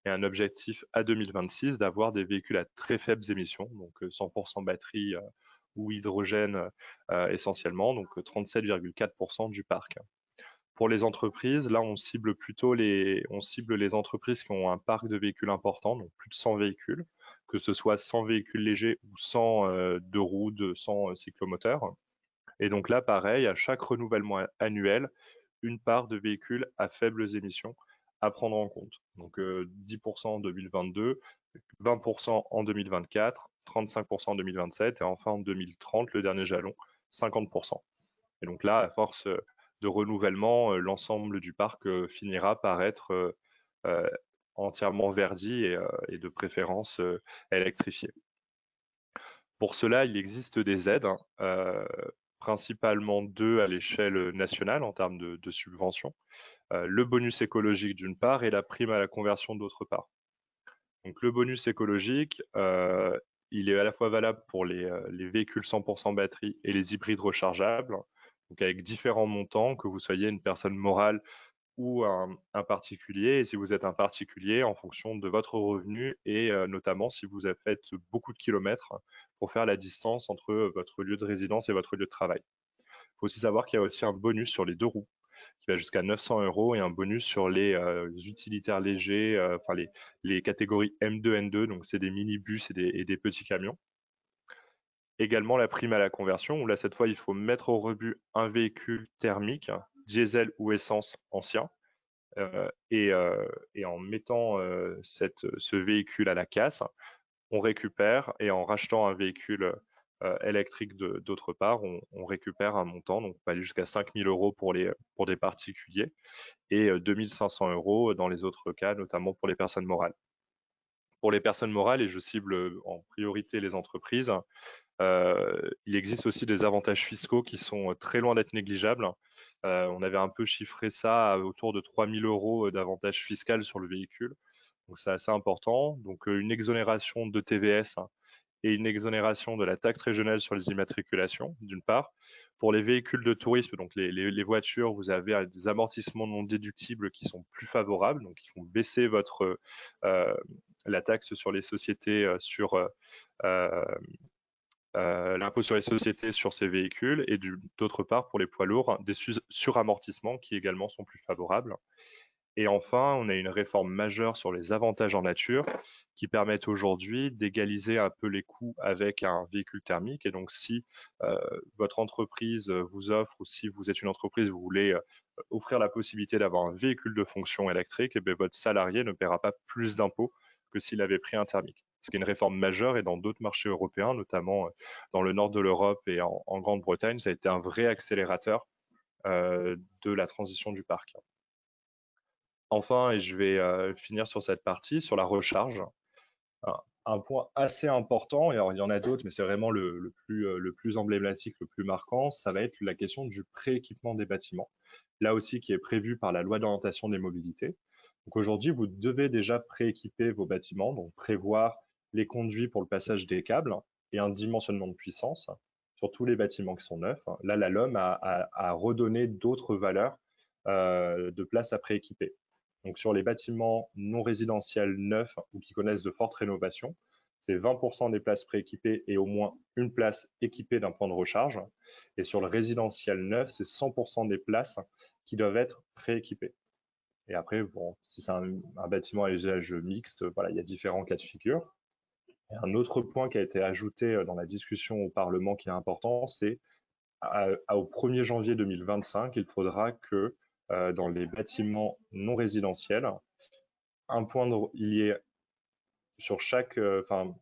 S4: et un objectif à 2026 d'avoir des véhicules à très faibles émissions, donc 100% batterie ou hydrogène essentiellement, donc 37,4% du parc. Pour les entreprises, là, on cible les entreprises qui ont un parc de véhicules important, donc plus de 100 véhicules, que ce soit 100 véhicules légers ou 100 deux roues, 100 cyclomoteurs. Et donc là, pareil, à chaque renouvellement annuel, une part de véhicules à faibles émissions à prendre en compte. Donc 10% en 2022, 20% en 2024, 35% en 2027 et enfin en 2030, le dernier jalon, 50%. Et donc là, à force de renouvellement, l'ensemble du parc finira par être entièrement verdi et de préférence électrifié. Pour cela, il existe des aides, principalement deux à l'échelle nationale en termes de subventions. Le bonus écologique d'une part et la prime à la conversion d'autre part. Donc le bonus écologique, il est à la fois valable pour les véhicules 100% batterie et les hybrides rechargeables, donc avec différents montants, que vous soyez une personne morale ou un particulier, et si vous êtes un particulier, en fonction de votre revenu et notamment si vous avez fait beaucoup de kilomètres pour faire la distance entre votre lieu de résidence et votre lieu de travail. Il faut aussi savoir qu'il y a aussi un bonus sur les deux roues qui va jusqu'à 900 € et un bonus sur les utilitaires légers, enfin les catégories M2, N2, donc c'est des minibus et des petits camions. Également la prime à la conversion, où là cette fois il faut mettre au rebut un véhicule thermique, diesel ou essence ancien, et en mettant ce véhicule à la casse, on récupère, et en rachetant un véhicule électrique d'autre part, on récupère un montant, donc on peut aller jusqu'à 5 000 € pour des particuliers et 2 500 € dans les autres cas, notamment pour les personnes morales. Pour les personnes morales, et je cible en priorité les entreprises, il existe aussi des avantages fiscaux qui sont très loin d'être négligeables. On avait un peu chiffré ça à autour de 3 000 € d'avantages fiscaux sur le véhicule. Donc c'est assez important. Donc une exonération de TVS et une exonération de la taxe régionale sur les immatriculations, d'une part. Pour les véhicules de tourisme, donc les voitures, vous avez des amortissements non déductibles qui sont plus favorables, donc qui font baisser la taxe sur les sociétés sur l'impôt sur les sociétés sur ces véhicules, et d'autre part pour les poids lourds, des suramortissements qui également sont plus favorables. Et enfin, on a une réforme majeure sur les avantages en nature qui permettent aujourd'hui d'égaliser un peu les coûts avec un véhicule thermique. Et donc, si votre entreprise vous offre, ou si vous êtes une entreprise, vous voulez offrir la possibilité d'avoir un véhicule de fonction électrique, et bien, votre salarié ne paiera pas plus d'impôts que s'il avait pris un thermique. Ce qui est une réforme majeure, et dans d'autres marchés européens, notamment dans le nord de l'Europe et en Grande-Bretagne, ça a été un vrai accélérateur de la transition du parc. Enfin, et je vais finir sur cette partie, sur la recharge. Un point assez important, et alors il y en a d'autres, mais c'est vraiment le plus emblématique, le plus marquant, ça va être la question du pré-équipement des bâtiments. Là aussi, qui est prévu par la loi d'orientation des mobilités. Donc aujourd'hui, vous devez déjà prééquiper vos bâtiments, donc prévoir les conduits pour le passage des câbles et un dimensionnement de puissance sur tous les bâtiments qui sont neufs. Là, la LOM a redonné d'autres valeurs de place à prééquiper. Donc sur les bâtiments non résidentiels neufs ou qui connaissent de fortes rénovations, c'est 20% des places prééquipées et au moins une place équipée d'un point de recharge. Et sur le résidentiel neuf, c'est 100% des places qui doivent être prééquipées. Et après, bon, si c'est un bâtiment à usage mixte, voilà, il y a différents cas de figure. Et un autre point qui a été ajouté dans la discussion au Parlement qui est important, c'est au 1er janvier 2025, il faudra que dans les bâtiments non résidentiels, il y ait sur chaque,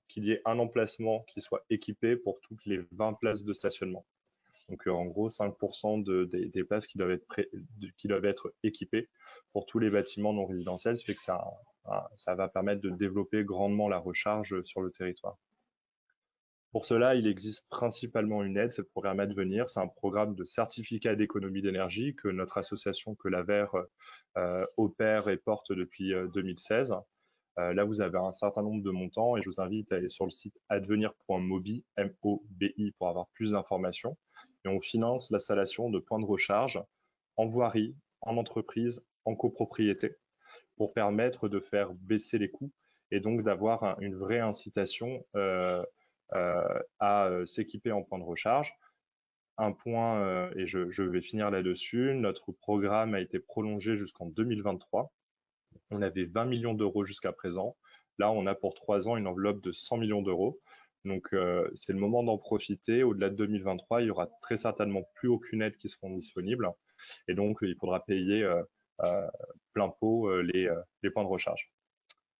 S4: qu'il y ait un emplacement qui soit équipé pour toutes les 20 places de stationnement. Donc en gros, 5% des places qui doivent être équipées pour tous les bâtiments non résidentiels, ce fait que ça va permettre de développer grandement la recharge sur le territoire. Pour cela, il existe principalement une aide, c'est le programme Advenir. C'est un programme de certificat d'économie d'énergie que notre association, que l'AVER, opère et porte depuis 2016. Là, vous avez un certain nombre de montants et je vous invite à aller sur le site advenir.mobi, M-O-B-I, pour avoir plus d'informations. Et on finance l'installation de points de recharge en voirie, en entreprise, en copropriété, pour permettre de faire baisser les coûts et donc d'avoir une vraie incitation à s'équiper en point de recharge. Un point, et je vais finir là-dessus, notre programme a été prolongé jusqu'en 2023. On avait 20 millions d'euros jusqu'à présent. Là, on a pour 3 ans une enveloppe de 100 millions d'euros. Donc, c'est le moment d'en profiter. Au-delà de 2023, il y aura très certainement plus aucune aide qui seront disponibles. Et donc, il faudra payer plein pot les points de recharge.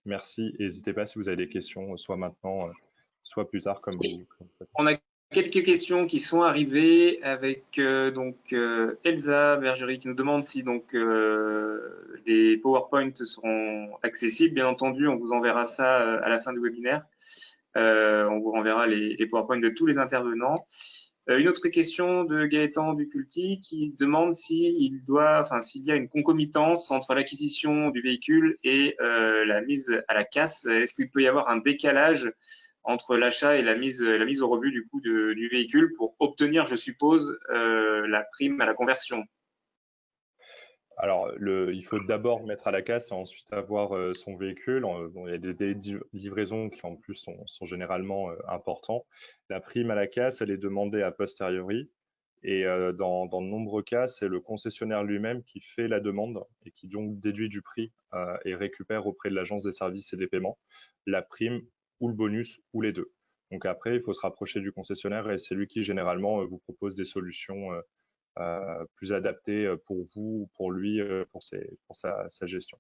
S4: Merci. N'hésitez pas si vous avez des questions, soit maintenant, soit plus tard, comme vous.
S1: On a quelques questions qui sont arrivées avec Elsa Bergerie qui nous demande si les PowerPoint seront accessibles. Bien entendu, on vous enverra ça à la fin du webinaire. On vous renverra les PowerPoint de tous les intervenants. Une autre question de Gaëtan Duculti qui demande s'il y a une concomitance entre l'acquisition du véhicule et la mise à la casse. Est-ce qu'il peut y avoir un décalage entre l'achat et la mise au rebut du coût du véhicule pour obtenir, je suppose, la prime à la conversion?
S4: Alors, il faut d'abord mettre à la casse et ensuite avoir son véhicule. Bon, il y a des délais de livraison qui en plus sont généralement importants. La prime à la casse, elle est demandée a posteriori et dans de nombreux cas, c'est le concessionnaire lui-même qui fait la demande et qui donc déduit du prix et récupère auprès de l'agence des services et des paiements la prime ou le bonus ou les deux. Donc après, il faut se rapprocher du concessionnaire et c'est lui qui généralement vous propose des solutions plus adapté pour vous ou pour lui, pour sa gestion.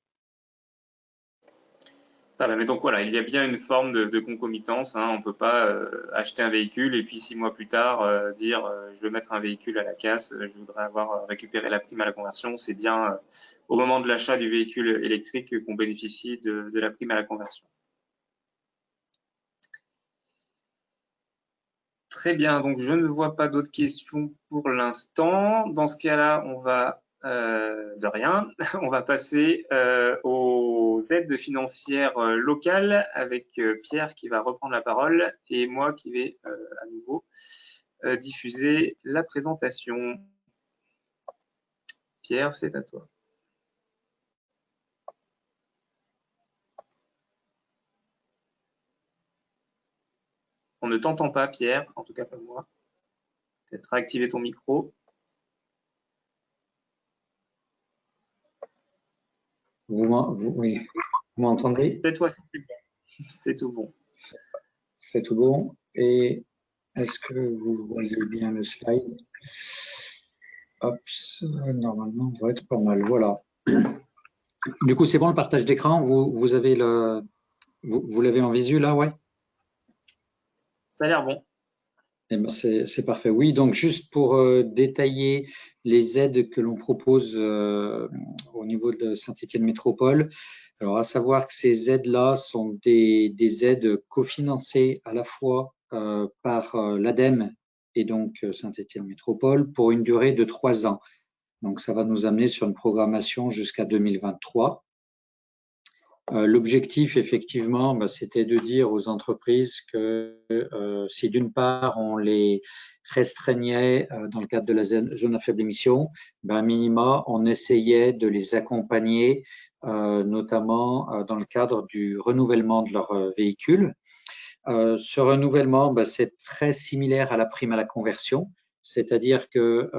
S1: Voilà, mais donc voilà, il y a bien une forme de concomitance. Hein. On ne peut pas acheter un véhicule et puis 6 mois plus tard dire je veux mettre un véhicule à la casse, je voudrais avoir récupéré la prime à la conversion. C'est bien au moment de l'achat du véhicule électrique qu'on bénéficie de la prime à la conversion. Très bien, donc je ne vois pas d'autres questions pour l'instant. Dans ce cas-là, on va de rien. On va passer aux aides financières locales avec Pierre qui va reprendre la parole et moi qui vais à nouveau diffuser la présentation. Pierre, c'est à toi. On ne t'entend pas, Pierre, en tout cas pas moi. Peut-être réactiver ton micro.
S2: Oui, vous m'entendez?
S1: Cette fois, c'est bon. C'est tout bon.
S2: C'est tout bon. Et est-ce que vous voyez bien le slide? Hop, normalement, on va être pas mal. Voilà. Du coup, c'est bon le partage d'écran? Vous avez vous l'avez en visu là, ouais?
S1: Ça a l'air bon.
S2: Eh ben c'est parfait. Oui, donc juste pour détailler les aides que l'on propose au niveau de Saint-Étienne Métropole. Alors, à savoir que ces aides-là sont des aides cofinancées à la fois par l'ADEME et donc Saint-Étienne Métropole pour une durée de 3 ans. Donc, ça va nous amener sur une programmation jusqu'à 2023. L'objectif, effectivement, c'était de dire aux entreprises que si d'une part, on les restreignait dans le cadre de la zone à faible émission, à minima, on essayait de les accompagner, notamment dans le cadre du renouvellement de leur véhicule. Ce renouvellement, c'est très similaire à la prime à la conversion, c'est-à-dire que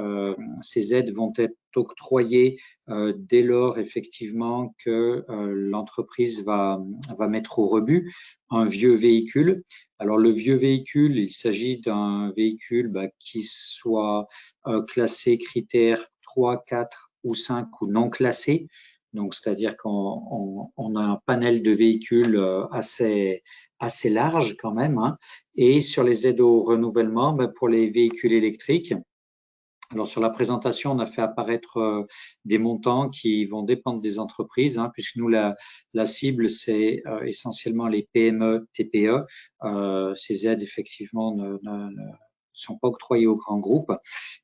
S2: ces aides vont être octroyées dès lors effectivement que l'entreprise va mettre au rebut un vieux véhicule. Alors le vieux véhicule, il s'agit d'un véhicule qui soit classé critère 3, 4 ou 5 ou non classé. Donc c'est-à-dire qu'on a un panel de véhicules assez large quand même, hein. Et sur les aides au renouvellement, pour les véhicules électriques, Alors, sur la présentation, on a fait apparaître des montants qui vont dépendre des entreprises, hein, puisque nous, la cible, c'est essentiellement les PME, TPE. Ces aides, effectivement, ne sont pas octroyées aux grands groupes.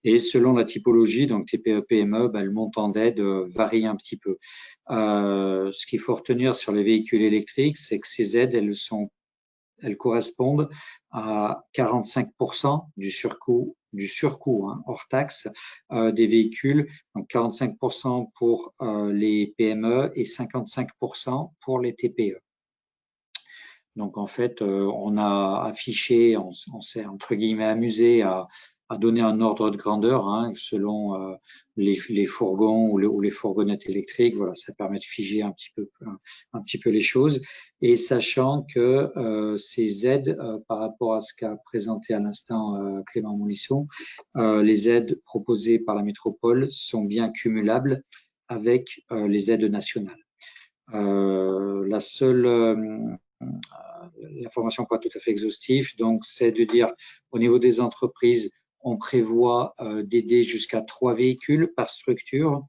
S2: Et selon la typologie, donc TPE, PME, le montant d'aide varie un petit peu. Ce qu'il faut retenir sur les véhicules électriques, c'est que ces aides, elles correspondent à 45% du surcoût hein, hors taxe des véhicules, donc 45% pour les PME et 55% pour les TPE. Donc en fait, on a affiché, on s'est entre guillemets amusé à donner un ordre de grandeur hein, selon les fourgons ou les fourgonnettes électriques. Voilà, ça permet de figer un petit peu les choses. Et sachant que ces aides, par rapport à ce qu'a présenté à l'instant Clément Molisson, les aides proposées par la métropole sont bien cumulables avec les aides nationales. La seule l'information pas tout à fait exhaustive, donc c'est de dire au niveau des entreprises, on prévoit d'aider jusqu'à 3 véhicules par structure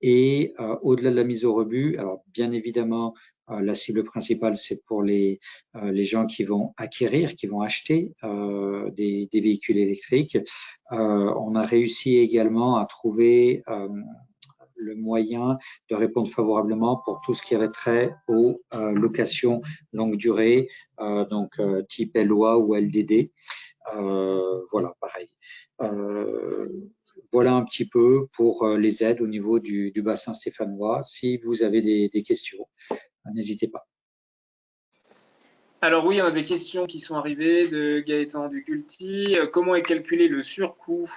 S2: et au-delà de la mise au rebut, alors bien évidemment, la cible principale, c'est pour les gens qui vont acquérir, qui vont acheter des véhicules électriques. On a réussi également à trouver le moyen de répondre favorablement pour tout ce qui avait trait aux locations longue durée, donc type LOA ou LDD. Voilà, pareil. Voilà un petit peu pour les aides au niveau du bassin stéphanois. Si vous avez des questions, n'hésitez pas.
S1: Alors oui, on a des questions qui sont arrivées de Gaëtan Duculti. Comment est calculé le surcoût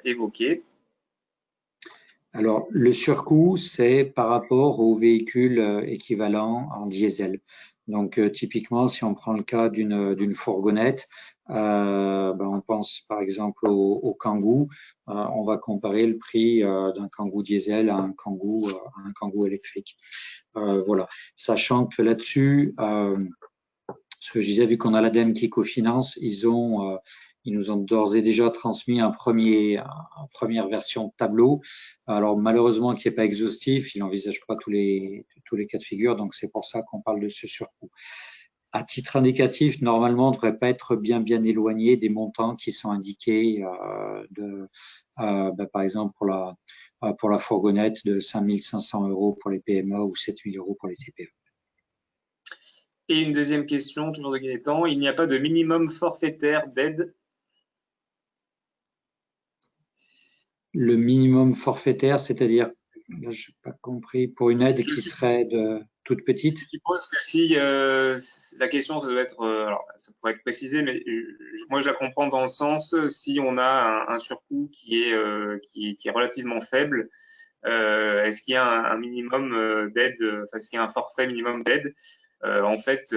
S1: évoqué?
S2: Alors, le surcoût, c'est par rapport aux véhicules équivalents en diesel. Donc, typiquement, si on prend le cas d'une fourgonnette, on pense par exemple au Kangoo. On va comparer le prix d'un Kangoo diesel à un Kangoo électrique. Voilà. Sachant que là-dessus, ce que je disais, vu qu'on a l'ADEME qui cofinance, ils nous ont d'ores et déjà transmis une première version de tableau. Alors malheureusement, qui n'est pas exhaustif, il n'envisage pas tous les cas de figure, donc c'est pour ça qu'on parle de ce surcoût. À titre indicatif, normalement, on ne devrait pas être bien éloigné des montants qui sont indiqués par exemple pour la fourgonnette de 5 500 € pour les PME ou 7 000 € pour les TPE.
S1: Et une deuxième question, toujours de Gaëtan, il n'y a pas de minimum forfaitaire d'aide?
S2: Le minimum forfaitaire, c'est-à-dire, là, je n'ai pas compris, pour une aide qui serait toute petite?
S1: Je suppose que si la question, ça doit être, alors ça pourrait être précisé, mais moi je la comprends dans le sens, si on a un surcoût qui est relativement faible, est-ce qu'il y a un minimum d'aide, enfin, est-ce qu'il y a un forfait minimum d'aide? En fait,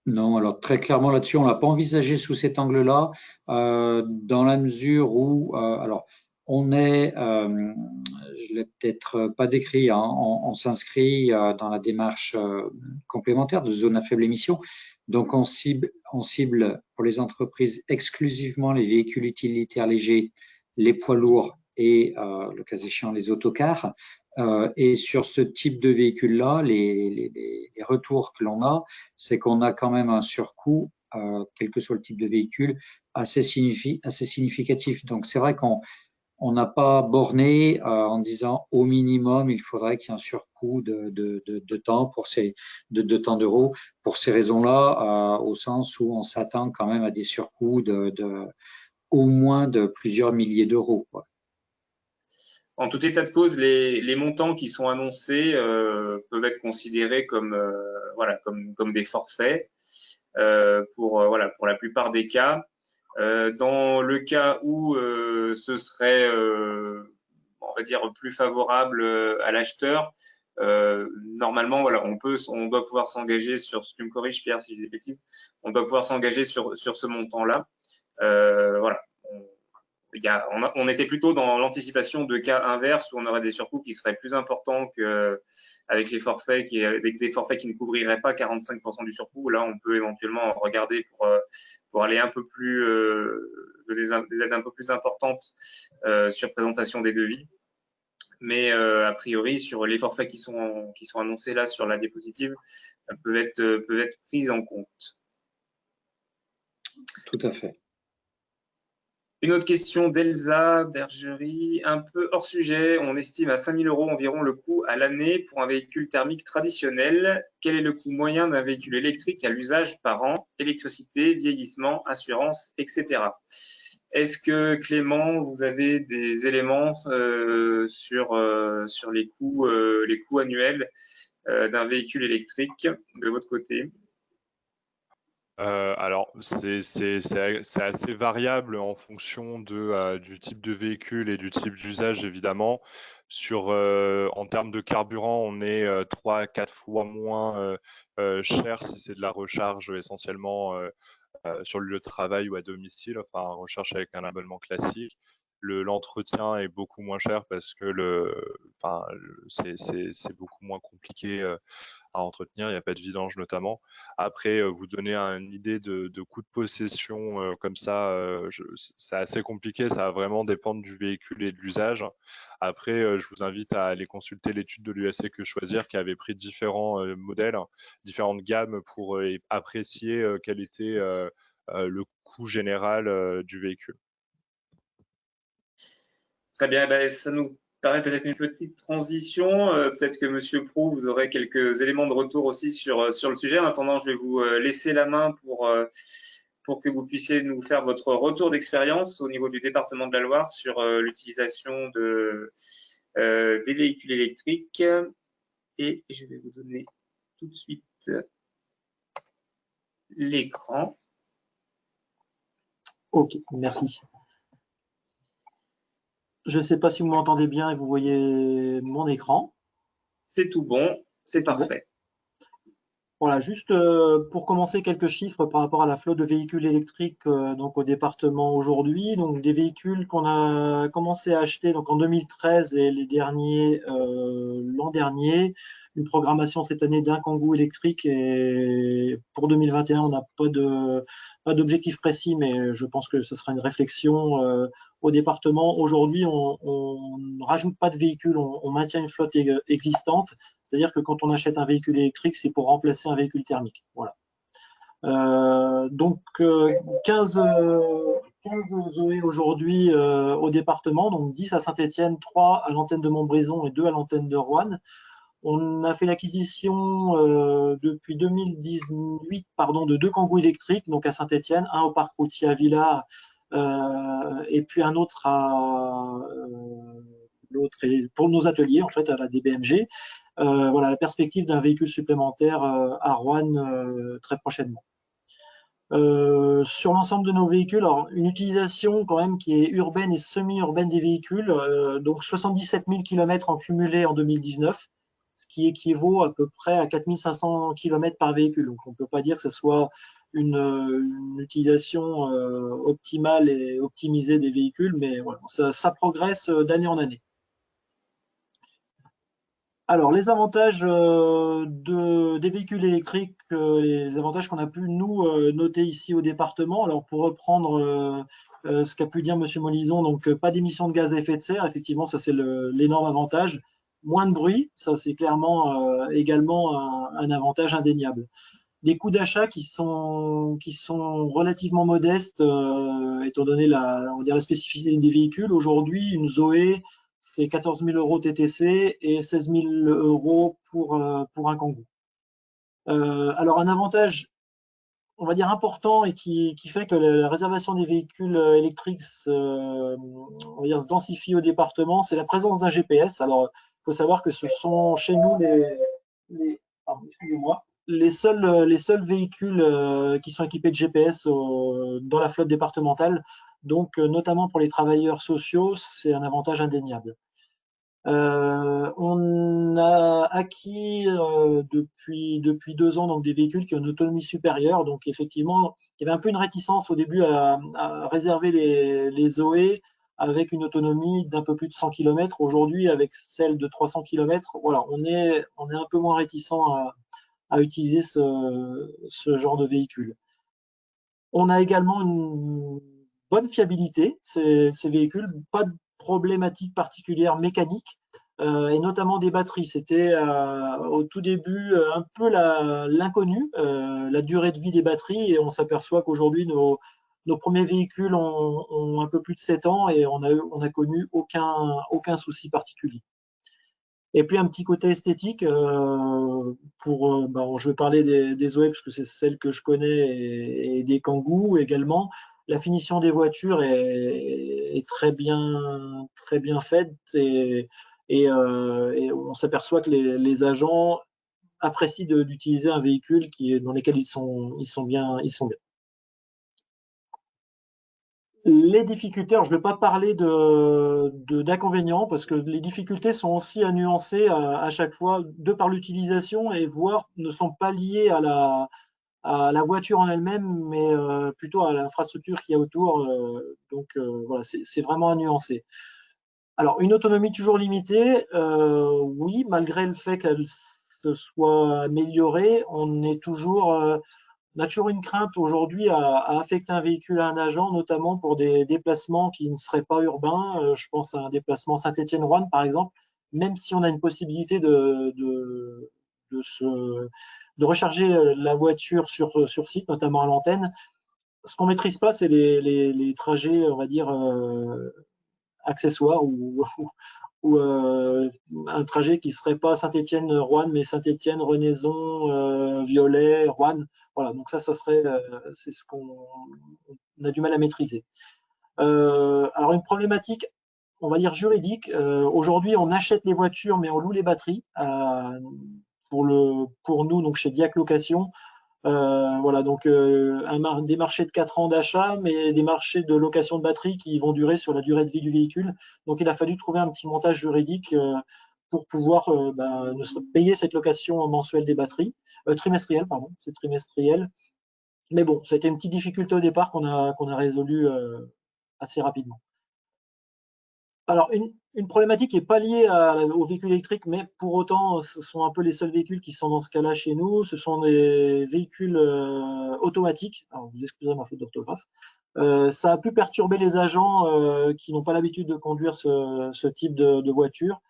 S2: Non, alors très clairement là-dessus, on l'a pas envisagé sous cet angle-là, dans la mesure où, alors on est, je l'ai peut-être pas décrit, hein, on s'inscrit dans la démarche complémentaire de zone à faible émission. Donc on cible pour les entreprises exclusivement les véhicules utilitaires légers, les poids lourds et le cas échéant les autocars. Et sur ce type de véhicule-là, les retours que l'on a, c'est qu'on a quand même un surcoût, quel que soit le type de véhicule, assez significatif. Donc c'est vrai qu'on n'a pas borné en disant au minimum il faudrait qu'il y ait un surcoût de temps de temps d'euros pour ces raisons-là, au sens où on s'attend quand même à des surcoûts au moins de plusieurs milliers d'euros, quoi.
S1: En tout état de cause, les montants qui sont annoncés peuvent être considérés comme comme des forfaits pour la plupart des cas. Dans le cas où ce serait on va dire plus favorable à l'acheteur, normalement on doit pouvoir s'engager sur, si tu me corriges Pierre si je dis des bêtises, on doit pouvoir s'engager sur ce montant-là. Voilà. on était plutôt dans l'anticipation de cas inverses où on aurait des surcoûts qui seraient plus importants qu'avec les forfaits avec des forfaits qui ne couvriraient pas 45% du surcoût. Là, on peut éventuellement regarder pour aller un peu plus des aides un peu plus importantes sur présentation des devis. Mais a priori, sur les forfaits qui sont annoncés là sur la diapositive, peuvent être prises en compte.
S2: Tout à fait.
S1: Une autre question d'Elsa Bergerie, un peu hors sujet. On estime à 5 000 € environ le coût à l'année pour un véhicule thermique traditionnel. Quel est le coût moyen d'un véhicule électrique à l'usage par an? Électricité, vieillissement, assurance, etc. Est-ce que Clément, vous avez des éléments sur les coûts annuels d'un véhicule électrique de votre côté?
S4: Alors, c'est assez variable en fonction du type de véhicule et du type d'usage, évidemment. En termes de carburant, on est 3 à 4 fois moins cher si c'est de la recharge essentiellement sur le lieu de travail ou à domicile, enfin, recharge avec un abonnement classique. L'entretien est beaucoup moins cher parce que c'est beaucoup moins compliqué à entretenir, il n'y a pas de vidange notamment. Après, vous donner une idée de coût de possession comme ça, c'est assez compliqué, ça va vraiment dépendre du véhicule et de l'usage. Après, je vous invite à aller consulter l'étude de l'USC Que Choisir qui avait pris différents modèles, différentes gammes pour apprécier quel était le coût général du véhicule.
S1: Très bien, ben, ça nous paraît peut-être une petite transition. Peut-être que Monsieur Proux, vous aurez quelques éléments de retour aussi sur le sujet. En attendant, je vais vous laisser la main pour que vous puissiez nous faire votre retour d'expérience au niveau du département de la Loire sur l'utilisation des véhicules électriques. Et je vais vous donner tout de suite l'écran.
S5: Ok, merci. Je ne sais pas si vous m'entendez bien et vous voyez mon écran.
S1: C'est tout bon, c'est parfait.
S5: Voilà, juste pour commencer, quelques chiffres par rapport à la flotte de véhicules électriques donc au département aujourd'hui. Donc des véhicules qu'on a commencé à acheter donc en 2013 et les derniers l'an dernier. Une programmation cette année d'un Kangoo électrique et pour 2021, on n'a pas d'objectif précis, mais je pense que ce sera une réflexion au département. Aujourd'hui, on ne rajoute pas de véhicules, on maintient une flotte existante. C'est-à-dire que quand on achète un véhicule électrique, c'est pour remplacer un véhicule thermique. Voilà. Donc 15 Zoé aujourd'hui au département, donc 10 à Saint-Étienne, 3 à l'antenne de Montbrison et 2 à l'antenne de Roanne. On a fait l'acquisition depuis 2018 de 2 Kangoo électriques, donc à Saint-Étienne, un au parc routier à Villars et puis un autre pour nos ateliers, en fait, à la DBMG. Voilà la perspective d'un véhicule supplémentaire à Roanne très prochainement. Sur l'ensemble de nos véhicules, alors une utilisation quand même qui est urbaine et semi-urbaine des véhicules, donc 77 000 km en cumulé en 2019, ce qui équivaut à peu près à 4 500 km par véhicule. Donc on ne peut pas dire que ce soit une utilisation optimale et optimisée des véhicules, mais voilà, ça progresse d'année en année. Alors, les avantages des véhicules électriques, les avantages qu'on a pu nous noter ici au département. Alors, pour reprendre ce qu'a pu dire M. Molison, donc pas d'émissions de gaz à effet de serre, effectivement, ça c'est l'énorme avantage. Moins de bruit, ça c'est clairement également un avantage indéniable. Des coûts d'achat qui sont relativement modestes, étant donné la spécificité des véhicules. Aujourd'hui, une Zoé, c'est 14 000 € TTC et 16 000 € pour un Kangoo. Alors un avantage, on va dire important et qui fait que la réservation des véhicules électriques on va dire, se densifie au département, c'est la présence d'un GPS. Alors il faut savoir que ce sont chez nous les seuls véhicules qui sont équipés de GPS dans la flotte départementale. Donc, notamment pour les travailleurs sociaux, c'est un avantage indéniable. On a acquis depuis 2 ans donc des véhicules qui ont une autonomie supérieure. Donc, effectivement, il y avait un peu une réticence au début à réserver les Zoé avec une autonomie d'un peu plus de 100 km. Aujourd'hui, avec celle de 300 km, voilà, on est un peu moins réticent à utiliser ce genre de véhicule. On a également une bonne fiabilité, ces véhicules, pas de problématiques particulières mécaniques, et notamment des batteries. C'était au tout début un peu l'inconnu, la durée de vie des batteries, et on s'aperçoit qu'aujourd'hui, nos premiers véhicules ont un peu plus de 7 ans et on a connu aucun souci particulier. Et puis un petit côté esthétique, je vais parler des Zoé parce que c'est celle que je connais et des Kangoo également. La finition des voitures est très bien faite et on s'aperçoit que les agents apprécient d'utiliser un véhicule dans lequel ils sont bien. Les difficultés, alors je ne vais pas parler d'inconvénients parce que les difficultés sont aussi à nuancer à chaque fois de par l'utilisation et voire ne sont pas liées à la voiture en elle-même, mais plutôt à l'infrastructure qu'il y a autour. Voilà, c'est vraiment à nuancer. Alors, une autonomie toujours limitée, oui, malgré le fait qu'elle se soit améliorée, on a toujours une crainte aujourd'hui à affecter un véhicule à un agent, notamment pour des déplacements qui ne seraient pas urbains. Je pense à un déplacement Saint-Étienne-Roanne, par exemple, même si on a une possibilité de recharger la voiture sur site, notamment à l'antenne. Ce qu'on ne maîtrise pas, c'est les trajets, on va dire, accessoires ou un trajet qui ne serait pas Saint-Étienne-Roanne, mais Saint-Étienne-Renaison, Violet, Roanne. Voilà, donc c'est ce qu'on a du mal à maîtriser. Alors une problématique, on va dire juridique. Aujourd'hui, on achète les voitures, mais on loue les batteries. Pour nous, donc chez Diac Location, voilà, donc des marchés de 4 ans d'achat, mais des marchés de location de batterie qui vont durer sur la durée de vie du véhicule. Donc il a fallu trouver un petit montage juridique pour pouvoir payer cette location mensuelle des batteries, trimestrielle, pardon, c'est trimestriel. Mais bon, ça a été une petite difficulté au départ qu'on a résolue assez rapidement. Alors, une problématique qui n'est pas liée aux véhicules électriques, mais pour autant, ce sont un peu les seuls véhicules qui sont dans ce cas-là chez nous. Ce sont des véhicules automatiques. Alors, vous excusez ma faute d'orthographe. Ça a pu perturber les agents qui n'ont pas l'habitude de conduire ce type de voiture.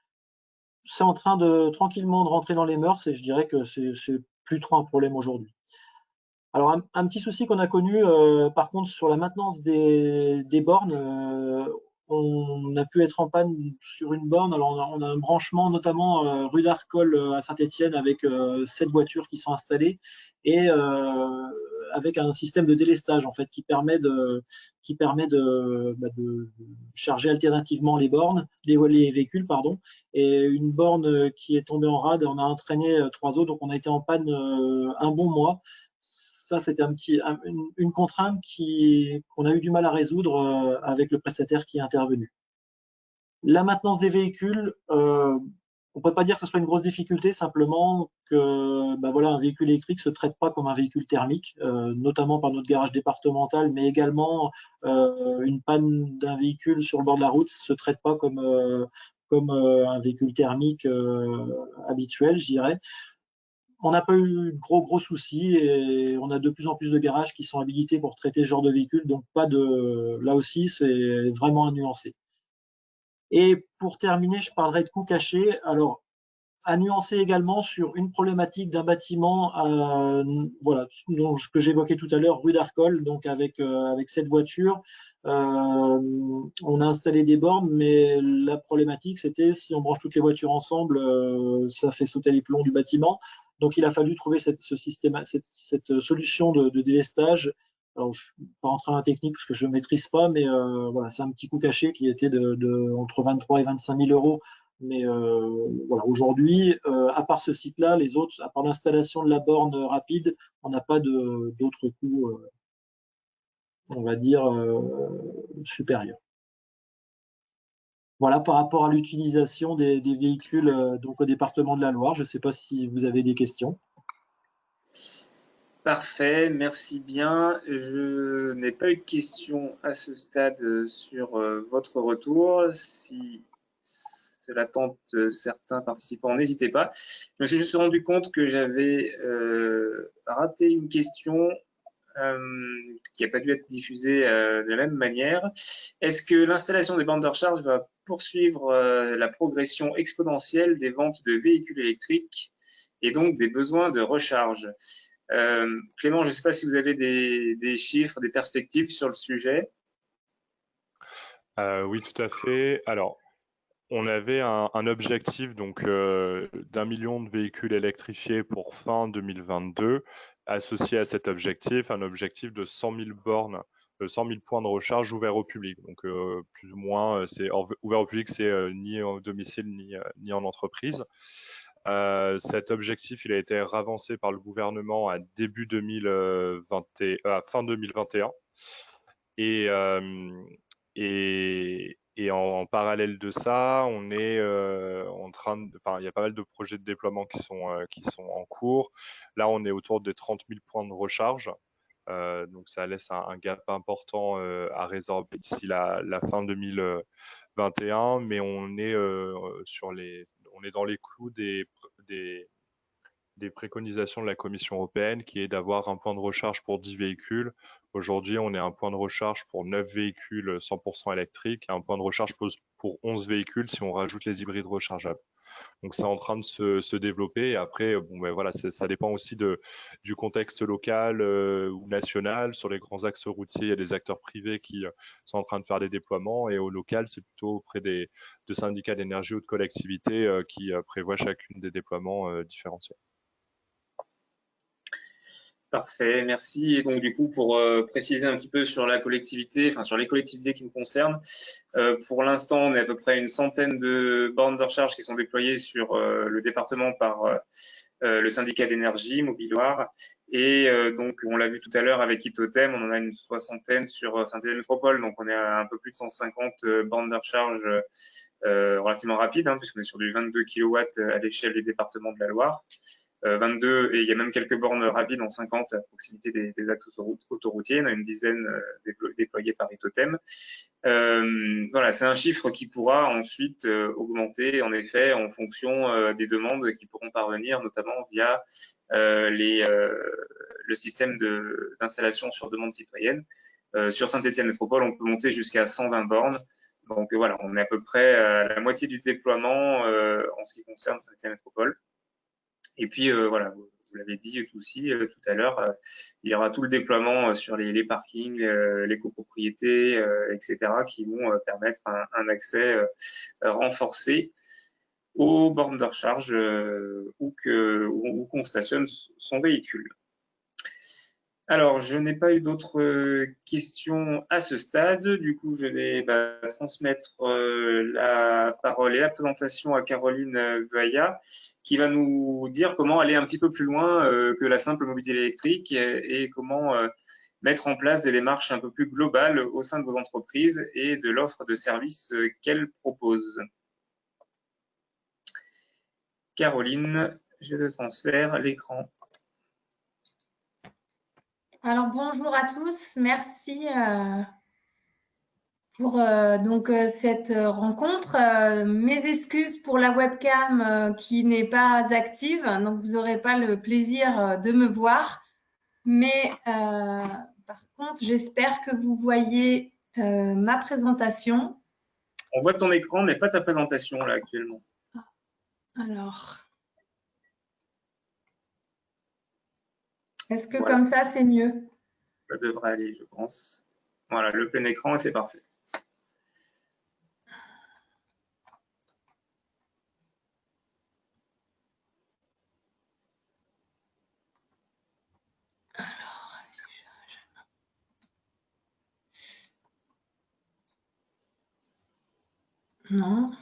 S5: C'est en train tranquillement de rentrer dans les mœurs et je dirais que c'est plus trop un problème aujourd'hui. Alors, un petit souci qu'on a connu, par contre, sur la maintenance des bornes, on a pu être en panne sur une borne. Alors, on a un branchement, notamment rue d'Arcole à Saint-Étienne, avec 7 voitures qui sont installées et avec un système de délestage en fait qui permet de charger alternativement les véhicules, pardon. Et une borne qui est tombée en rade, on a entraîné 3 autres, donc on a été en panne un bon mois. Ça, c'était une contrainte qu'on a eu du mal à résoudre avec le prestataire qui est intervenu. La maintenance des véhicules, on ne peut pas dire que ce soit une grosse difficulté, simplement que un véhicule électrique ne se traite pas comme un véhicule thermique, notamment par notre garage départemental, mais également une panne d'un véhicule sur le bord de la route ne se traite pas comme un véhicule thermique habituel, je dirais. On n'a pas eu de gros soucis et on a de plus en plus de garages qui sont habilités pour traiter ce genre de véhicule, donc là aussi, c'est vraiment à nuancer. Et pour terminer, je parlerai de coûts cachés. Alors, à nuancer également sur une problématique d'un bâtiment, ce que j'évoquais tout à l'heure, rue d'Arcole, donc avec 7 voitures. On a installé des bornes, mais la problématique, c'était si on branche toutes les voitures ensemble, ça fait sauter les plombs du bâtiment. Donc, il a fallu trouver cette solution de délestage. Alors, je ne vais pas rentrer dans la technique parce que je ne maîtrise pas, mais voilà, c'est un petit coût caché qui était entre 23 et 25 000 euros. Mais voilà, aujourd'hui, à part ce site-là, les autres, à part l'installation de la borne rapide, on n'a pas d'autres coûts, on va dire, supérieurs. Voilà par rapport à l'utilisation des véhicules donc au département de la Loire. Je ne sais pas si vous avez des questions.
S1: Parfait, merci bien. Je n'ai pas eu de questions à ce stade sur votre retour. Si cela tente certains participants, n'hésitez pas. Je me suis juste rendu compte que j'avais raté une question qui n'a pas dû être diffusée de la même manière. Est-ce que l'installation des bornes de recharge va poursuivre la progression exponentielle des ventes de véhicules électriques et donc des besoins de recharge? Clément, je ne sais pas si vous avez des chiffres, des perspectives sur le sujet.
S4: Oui, tout à fait. Alors, on avait un objectif donc d'1 million de véhicules électrifiés pour fin 2022. Associé à cet objectif, un objectif de 100 000 bornes, 100 000 points de recharge ouverts au public. Donc, plus ou moins, c'est ouvert au public, c'est ni au domicile ni en entreprise. Cet objectif, il a été ravancé par le gouvernement à début 2020, à fin 2021. Et en parallèle de ça, on est en train de, enfin, il y a pas mal de projets de déploiement qui sont en cours. Là, on est autour de 30 000 points de recharge. Donc, ça laisse un gap important à résorber d'ici la fin 2021, mais on est on est dans les clous des préconisations de la Commission européenne, qui est d'avoir un point de recharge pour 10 véhicules. Aujourd'hui, on est à un point de recharge pour 9 véhicules 100% électriques et un point de recharge pour 11 véhicules si on rajoute les hybrides rechargeables. Donc, c'est en train de se développer. Et après, bon, ben voilà, ça dépend aussi du contexte local ou national. Sur les grands axes routiers, il y a des acteurs privés qui sont en train de faire des déploiements. Et au local, c'est plutôt auprès de syndicats d'énergie ou de collectivités qui prévoient chacune des déploiements différenciés.
S1: Parfait, merci. Et donc du coup, pour préciser un petit peu sur la collectivité, enfin sur les collectivités qui nous concernent, pour l'instant, on est à peu près une centaine de bornes de recharge qui sont déployées sur le département par le syndicat d'énergie Mobiloire. Et donc, on l'a vu tout à l'heure avec Itotem, on en a une soixantaine sur Saint-Étienne Métropole. Donc, on est à un peu plus de 150 bornes de recharge relativement rapides, hein, puisqu'on est sur du 22 kW à l'échelle du département de la Loire. 22, et il y a même quelques bornes rapides en 50 à proximité des axes autoroutiers. Il y en a une dizaine déployées par Itotem. Voilà, c'est un chiffre qui pourra ensuite augmenter, en effet, en fonction des demandes qui pourront parvenir, notamment via le système d'installation sur demande citoyenne. Sur Saint-Étienne Métropole, on peut monter jusqu'à 120 bornes. Donc voilà, on est à peu près à la moitié du déploiement en ce qui concerne Saint-Étienne Métropole. Et puis voilà, vous l'avez dit aussi tout à l'heure, il y aura tout le déploiement sur les parkings, les copropriétés, etc., qui vont permettre un accès renforcé aux bornes de recharge où qu'on stationne son véhicule. Alors, je n'ai pas eu d'autres questions à ce stade. Du coup, je vais transmettre la parole et la présentation à Caroline Veilla, qui va nous dire comment aller un petit peu plus loin que la simple mobilité électrique et comment mettre en place des démarches un peu plus globales au sein de vos entreprises et de l'offre de services qu'elle propose. Caroline, je te transfère l'écran.
S6: Alors bonjour à tous, merci pour cette rencontre. Mes excuses pour la webcam qui n'est pas active, donc vous n'aurez pas le plaisir de me voir. Mais par contre, j'espère que vous voyez ma présentation.
S1: On voit ton écran, mais pas ta présentation là actuellement.
S6: Alors, est-ce que voilà, comme ça, c'est mieux?
S1: Ça devrait aller, je pense. Voilà, le plein écran, et c'est parfait.
S6: Alors, non.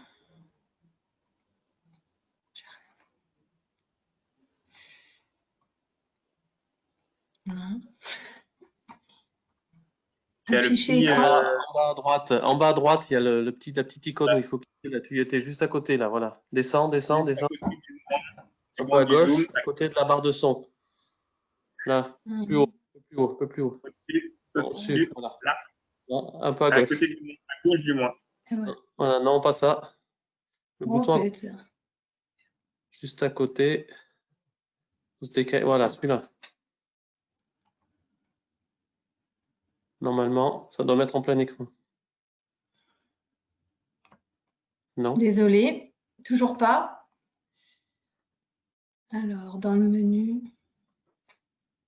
S6: Non.
S7: Afficher écran. En bas à droite, il y a la petite icône où il faut cliquer là. Tu étais juste à côté là, voilà. Descends. En bas à gauche, à côté de la barre de son. Là, plus haut, un peu plus haut.
S1: Au-dessus,
S7: Voilà.
S1: là.
S7: Non, un peu à
S1: À
S7: gauche.
S1: côté à gauche du moins.
S7: Voilà, non, pas ça. Le bouton
S6: putain.
S7: juste à côté. Voilà, celui-là. Normalement, ça doit mettre en plein écran. Non.
S6: Désolée, toujours pas. Alors, dans le menu,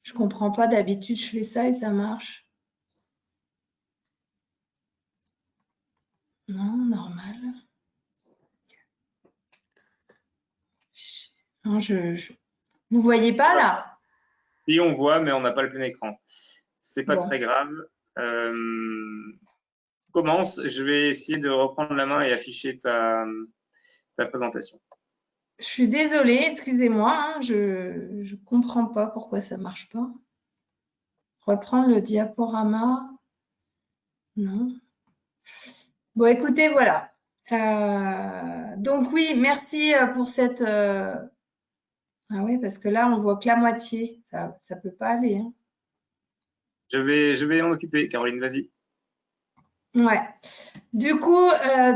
S6: je comprends pas. D'habitude, je fais ça et ça marche. Non, normal. Non, Vous voyez pas là?
S1: Si on voit, mais on n'a pas le plein écran. C'est pas
S6: Bon.
S1: très grave. Commence. Je vais essayer de reprendre la main et afficher ta présentation.
S6: Je suis désolée, excusez-moi, hein, je comprends pas pourquoi ça marche pas. Reprendre le diaporama. Non. Bon, écoutez, voilà. Donc oui, merci pour cette. Ah oui, parce que là, on voit que la moitié. Ça peut pas aller. Hein.
S1: Je vais en occuper. Caroline, vas-y.
S6: Ouais. Du coup,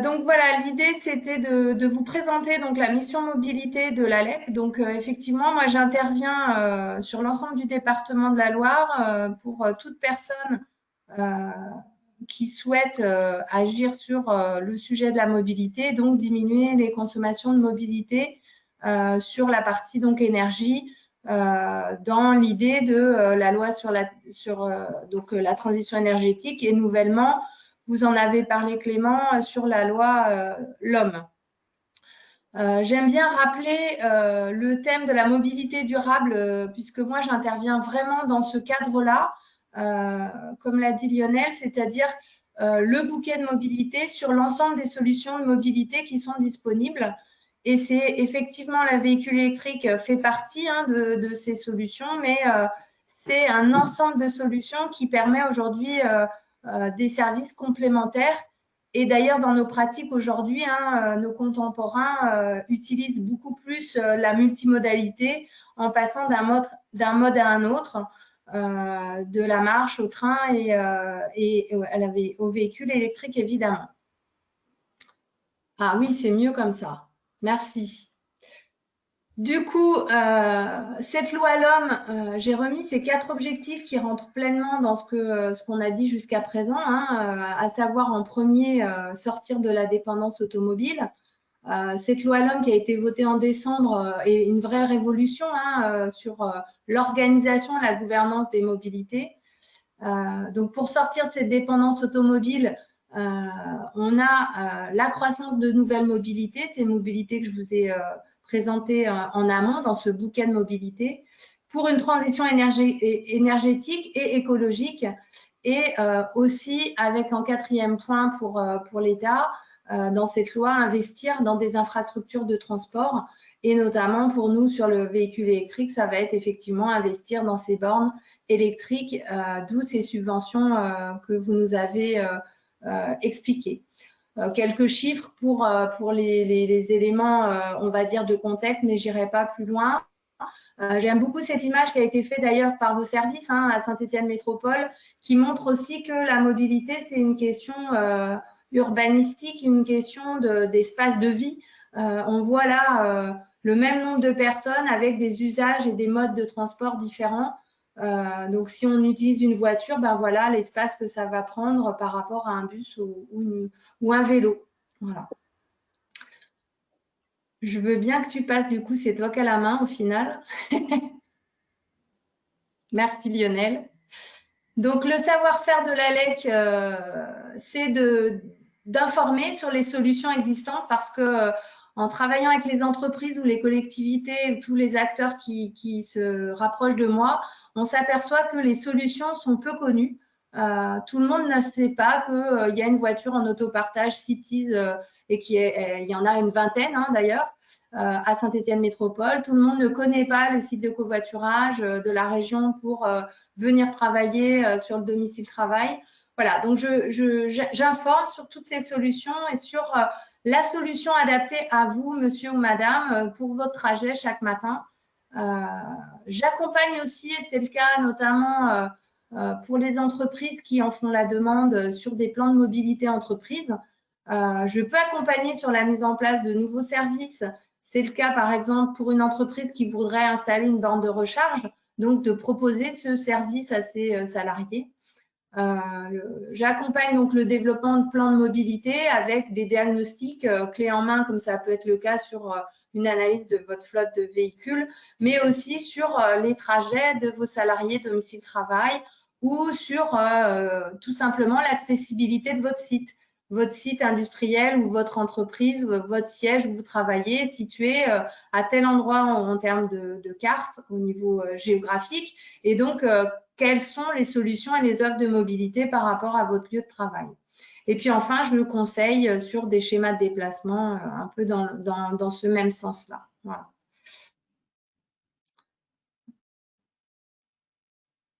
S6: donc voilà, l'idée c'était de vous présenter donc la mission mobilité de l'ALEC. Donc effectivement, moi j'interviens sur l'ensemble du département de la Loire pour toute personne qui souhaite agir sur le sujet de la mobilité, donc diminuer les consommations de mobilité sur la partie donc énergie. Dans l'idée de la loi sur la transition énergétique et nouvellement vous en avez parlé, Clément, sur la loi l'homme. J'aime bien rappeler le thème de la mobilité durable, puisque moi, j'interviens vraiment dans ce cadre-là, comme l'a dit Lionel, c'est-à-dire le bouquet de mobilité sur l'ensemble des solutions de mobilité qui sont disponibles. Et c'est effectivement, le véhicule électrique fait partie de ces solutions, mais c'est un ensemble de solutions qui permet aujourd'hui des services complémentaires. Et d'ailleurs, dans nos pratiques aujourd'hui, nos contemporains utilisent beaucoup plus la multimodalité en passant d'un mode à un autre, de la marche au train et au véhicule électrique, évidemment. Ah oui, c'est mieux comme ça. Merci. Du coup, cette loi l'homme, j'ai remis ces 4 objectifs qui rentrent pleinement dans ce qu'on a dit jusqu'à présent, à savoir en premier sortir de la dépendance automobile. Cette loi l'homme qui a été votée en décembre est une vraie révolution sur l'organisation et la gouvernance des mobilités. Donc pour sortir de cette dépendance automobile, on a la croissance de nouvelles mobilités, ces mobilités que je vous ai présentées en amont dans ce bouquet de mobilité, pour une transition énergétique et écologique, et aussi avec en 4e point pour l'État, dans cette loi, investir dans des infrastructures de transport, et notamment pour nous sur le véhicule électrique, ça va être effectivement investir dans ces bornes électriques, d'où ces subventions que vous nous avez expliquées. Quelques chiffres pour les éléments, on va dire, de contexte, mais je n'irai pas plus loin. J'aime beaucoup cette image qui a été faite d'ailleurs par vos services à Saint-Étienne Métropole, qui montre aussi que la mobilité, c'est une question urbanistique, une question d'espace de vie. On voit là le même nombre de personnes avec des usages et des modes de transport différents. Donc, si on utilise une voiture, ben voilà l'espace que ça va prendre par rapport à un bus ou un vélo. Voilà. Je veux bien que tu passes, du coup, c'est toi qui as la main au final. Merci Lionel. Donc, le savoir-faire de l'ALEC, c'est d'informer sur les solutions existantes parce que en travaillant avec les entreprises ou les collectivités ou tous les acteurs qui se rapprochent de moi, on s'aperçoit que les solutions sont peu connues. Tout le monde ne sait pas qu'il y a une voiture en autopartage Cities et il y en a une vingtaine d'ailleurs à Saint-Étienne Métropole. Tout le monde ne connaît pas le site de covoiturage de la région pour venir travailler sur le domicile travail. Voilà, donc j'informe sur toutes ces solutions et sur la solution adaptée à vous, monsieur ou madame, pour votre trajet chaque matin. J'accompagne aussi, et c'est le cas notamment pour les entreprises qui en font la demande sur des plans de mobilité entreprise. Je peux accompagner sur la mise en place de nouveaux services. C'est le cas, par exemple, pour une entreprise qui voudrait installer une borne de recharge, donc de proposer ce service à ses salariés. J'accompagne donc le développement de plans de mobilité avec des diagnostics clés en main, comme ça peut être le cas sur une analyse de votre flotte de véhicules, mais aussi sur les trajets de vos salariés domicile-travail ou sur tout simplement l'accessibilité de votre site industriel ou votre entreprise, votre siège où vous travaillez est situé à tel endroit en termes de carte au niveau géographique. Et donc, quelles sont les solutions et les offres de mobilité par rapport à votre lieu de travail. Et puis enfin, je le conseille sur des schémas de déplacement un peu dans ce même sens-là. Voilà.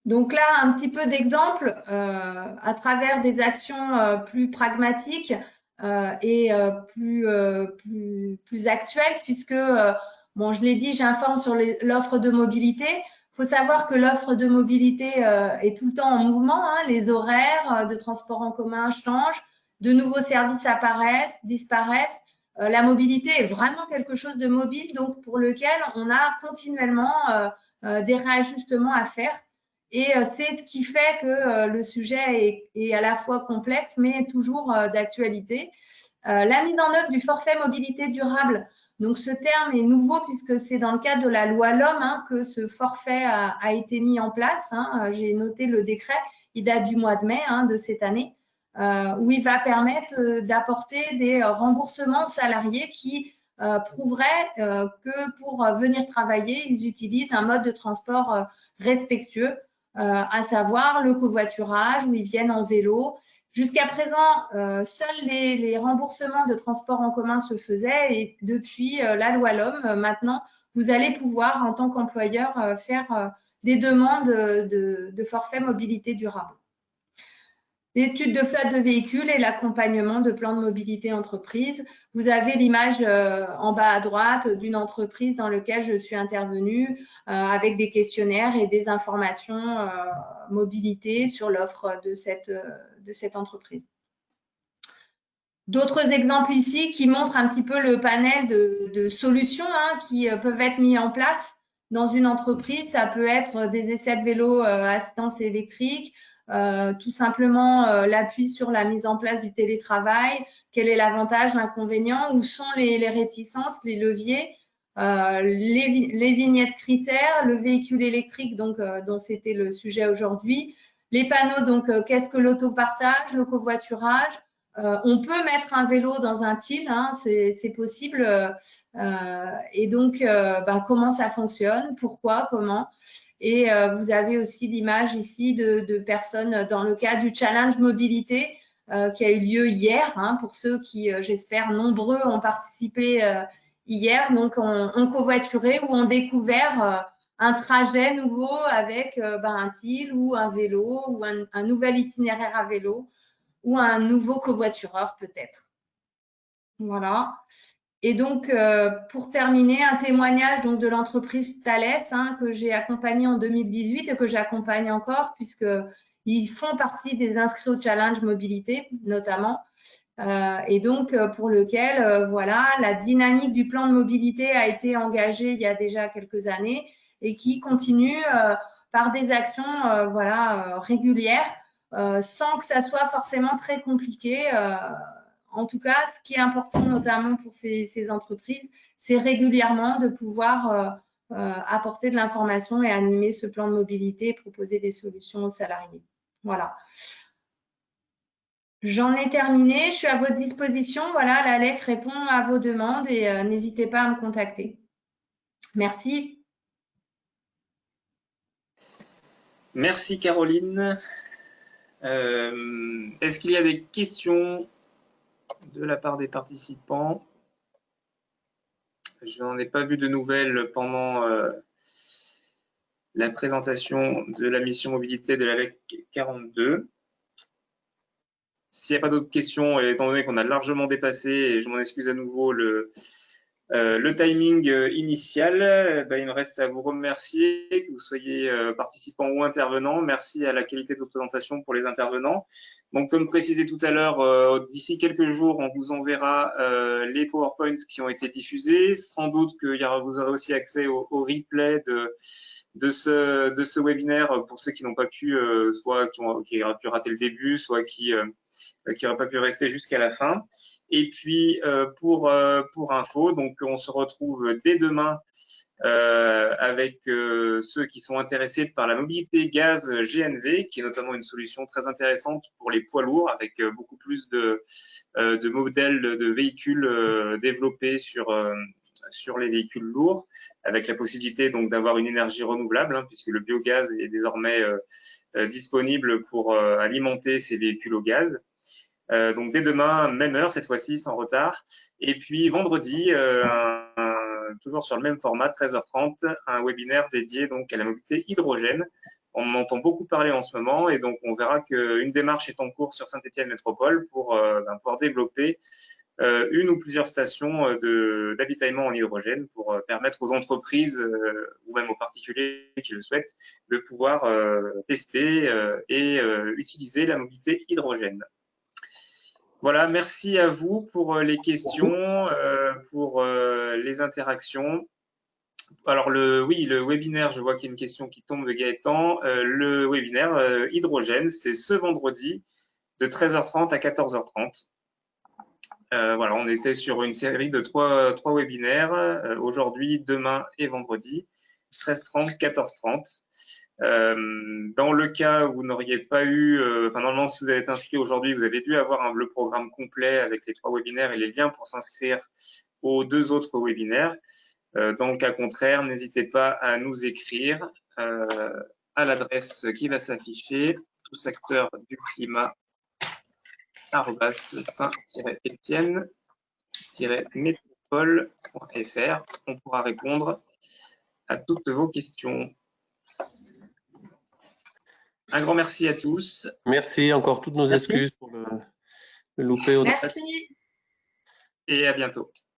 S6: Donc là, un petit peu d'exemple à travers des actions plus pragmatiques et plus actuelles, puisque, bon, je l'ai dit, j'informe sur l'offre de mobilité. Il faut savoir que l'offre de mobilité est tout le temps en mouvement. Hein. Les horaires de transport en commun changent, de nouveaux services apparaissent, disparaissent. La mobilité est vraiment quelque chose de mobile, donc pour lequel on a continuellement des réajustements à faire. Et c'est ce qui fait que le sujet est à la fois complexe, mais toujours d'actualité. La mise en œuvre du forfait mobilité durable. Donc, ce terme est nouveau puisque c'est dans le cadre de la loi LOM hein, que ce forfait a été mis en place. Hein. J'ai noté le décret, il date du mois de mai hein, de cette année, où il va permettre d'apporter des remboursements aux salariés qui prouveraient que pour venir travailler, ils utilisent un mode de transport respectueux, à savoir le covoiturage, où ils viennent en vélo. Jusqu'à présent, seuls les remboursements de transport en commun se faisaient et depuis la loi LOM, maintenant, vous allez pouvoir, en tant qu'employeur, faire des demandes de forfait mobilité durable. L'étude de flotte de véhicules et l'accompagnement de plans de mobilité entreprise. Vous avez l'image en bas à droite d'une entreprise dans laquelle je suis intervenue avec des questionnaires et des informations mobilité sur l'offre de cette entreprise. D'autres exemples ici qui montrent un petit peu le panel de solutions hein, qui peuvent être mis en place dans une entreprise. Ça peut être des essais de vélo assistance électrique, tout simplement l'appui sur la mise en place du télétravail, quel est l'avantage, l'inconvénient, où sont les réticences, les leviers, les vignettes critères, le véhicule électrique donc, dont c'était le sujet aujourd'hui, les panneaux, donc qu'est-ce que l'autopartage, le covoiturage. On peut mettre un vélo dans un til, hein, c'est possible. Et donc, comment ça fonctionne, pourquoi, comment. Et vous avez aussi l'image ici de personnes dans le cadre du challenge mobilité qui a eu lieu hier, hein, pour ceux qui, j'espère, nombreux ont participé hier. Donc, on covoiturait ou on découvert un trajet nouveau avec un til ou un vélo ou un nouvel itinéraire à vélo ou un nouveau covoitureur peut-être. Voilà. Et donc, pour terminer, un témoignage donc, de l'entreprise Thales hein, que j'ai accompagné en 2018 et que j'accompagne encore puisqu'ils font partie des inscrits au challenge mobilité notamment. Et donc, pour lequel, voilà, la dynamique du plan de mobilité a été engagée il y a déjà quelques années et qui continue par des actions voilà, régulières sans que ça soit forcément très compliqué. En tout cas, ce qui est important notamment pour ces entreprises, c'est régulièrement de pouvoir apporter de l'information et animer ce plan de mobilité et proposer des solutions aux salariés. Voilà. J'en ai terminé. Je suis à votre disposition. Voilà, l'ALEC répond à vos demandes et n'hésitez pas à me contacter. Merci.
S1: Merci Caroline. Est-ce qu'il y a des questions de la part des participants? Je n'en ai pas vu de nouvelles pendant la présentation de la mission mobilité de l'ALEC 42. S'il n'y a pas d'autres questions, et étant donné qu'on a largement dépassé, et je m'en excuse à nouveau, Le timing initial, il me reste à vous remercier, que vous soyez participants ou intervenants. Merci à la qualité de vos présentations pour les intervenants. Donc, comme précisé tout à l'heure, d'ici quelques jours, on vous enverra les PowerPoints qui ont été diffusés. Sans doute que vous aurez aussi accès au replay de ce webinaire pour ceux qui n'ont pas pu, soit qui auraient pu rater le début, soit qui n'auraient pas pu rester jusqu'à la fin. Et puis pour info, donc on se retrouve dès demain avec ceux qui sont intéressés par la mobilité gaz GNV, qui est notamment une solution très intéressante pour les poids lourds, avec beaucoup plus de modèles de véhicules développés sur les véhicules lourds, avec la possibilité donc d'avoir une énergie renouvelable, puisque le biogaz est désormais disponible pour alimenter ces véhicules au gaz. Donc dès demain, même heure cette fois-ci, sans retard. Et puis vendredi, toujours sur le même format, 13h30, un webinaire dédié donc à la mobilité hydrogène. On en entend beaucoup parler en ce moment et donc on verra qu'une démarche est en cours sur Saint-Étienne Métropole pour pouvoir développer une ou plusieurs stations d'avitaillement en hydrogène pour permettre aux entreprises ou même aux particuliers qui le souhaitent de pouvoir tester et utiliser la mobilité hydrogène. Voilà, merci à vous pour les questions, pour les interactions. Alors le webinaire, je vois qu'il y a une question qui tombe de Gaëtan. Le webinaire hydrogène, c'est ce vendredi de 13h30 à 14h30. Voilà, on était sur une série de trois webinaires, aujourd'hui, demain et vendredi, 13h30, 14h30. Dans le cas où vous n'auriez pas eu, normalement, si vous avez été inscrit aujourd'hui, vous avez dû avoir le programme complet avec les 3 webinaires et les liens pour s'inscrire aux 2 autres webinaires. Dans le cas contraire, n'hésitez pas à nous écrire à l'adresse qui va s'afficher, tous acteurs du climat saint-etienne-métropole.fr. On pourra répondre à toutes vos questions. Un grand merci à tous.
S7: Merci, encore toutes nos excuses pour le loupé.
S6: Merci.
S1: Et à bientôt.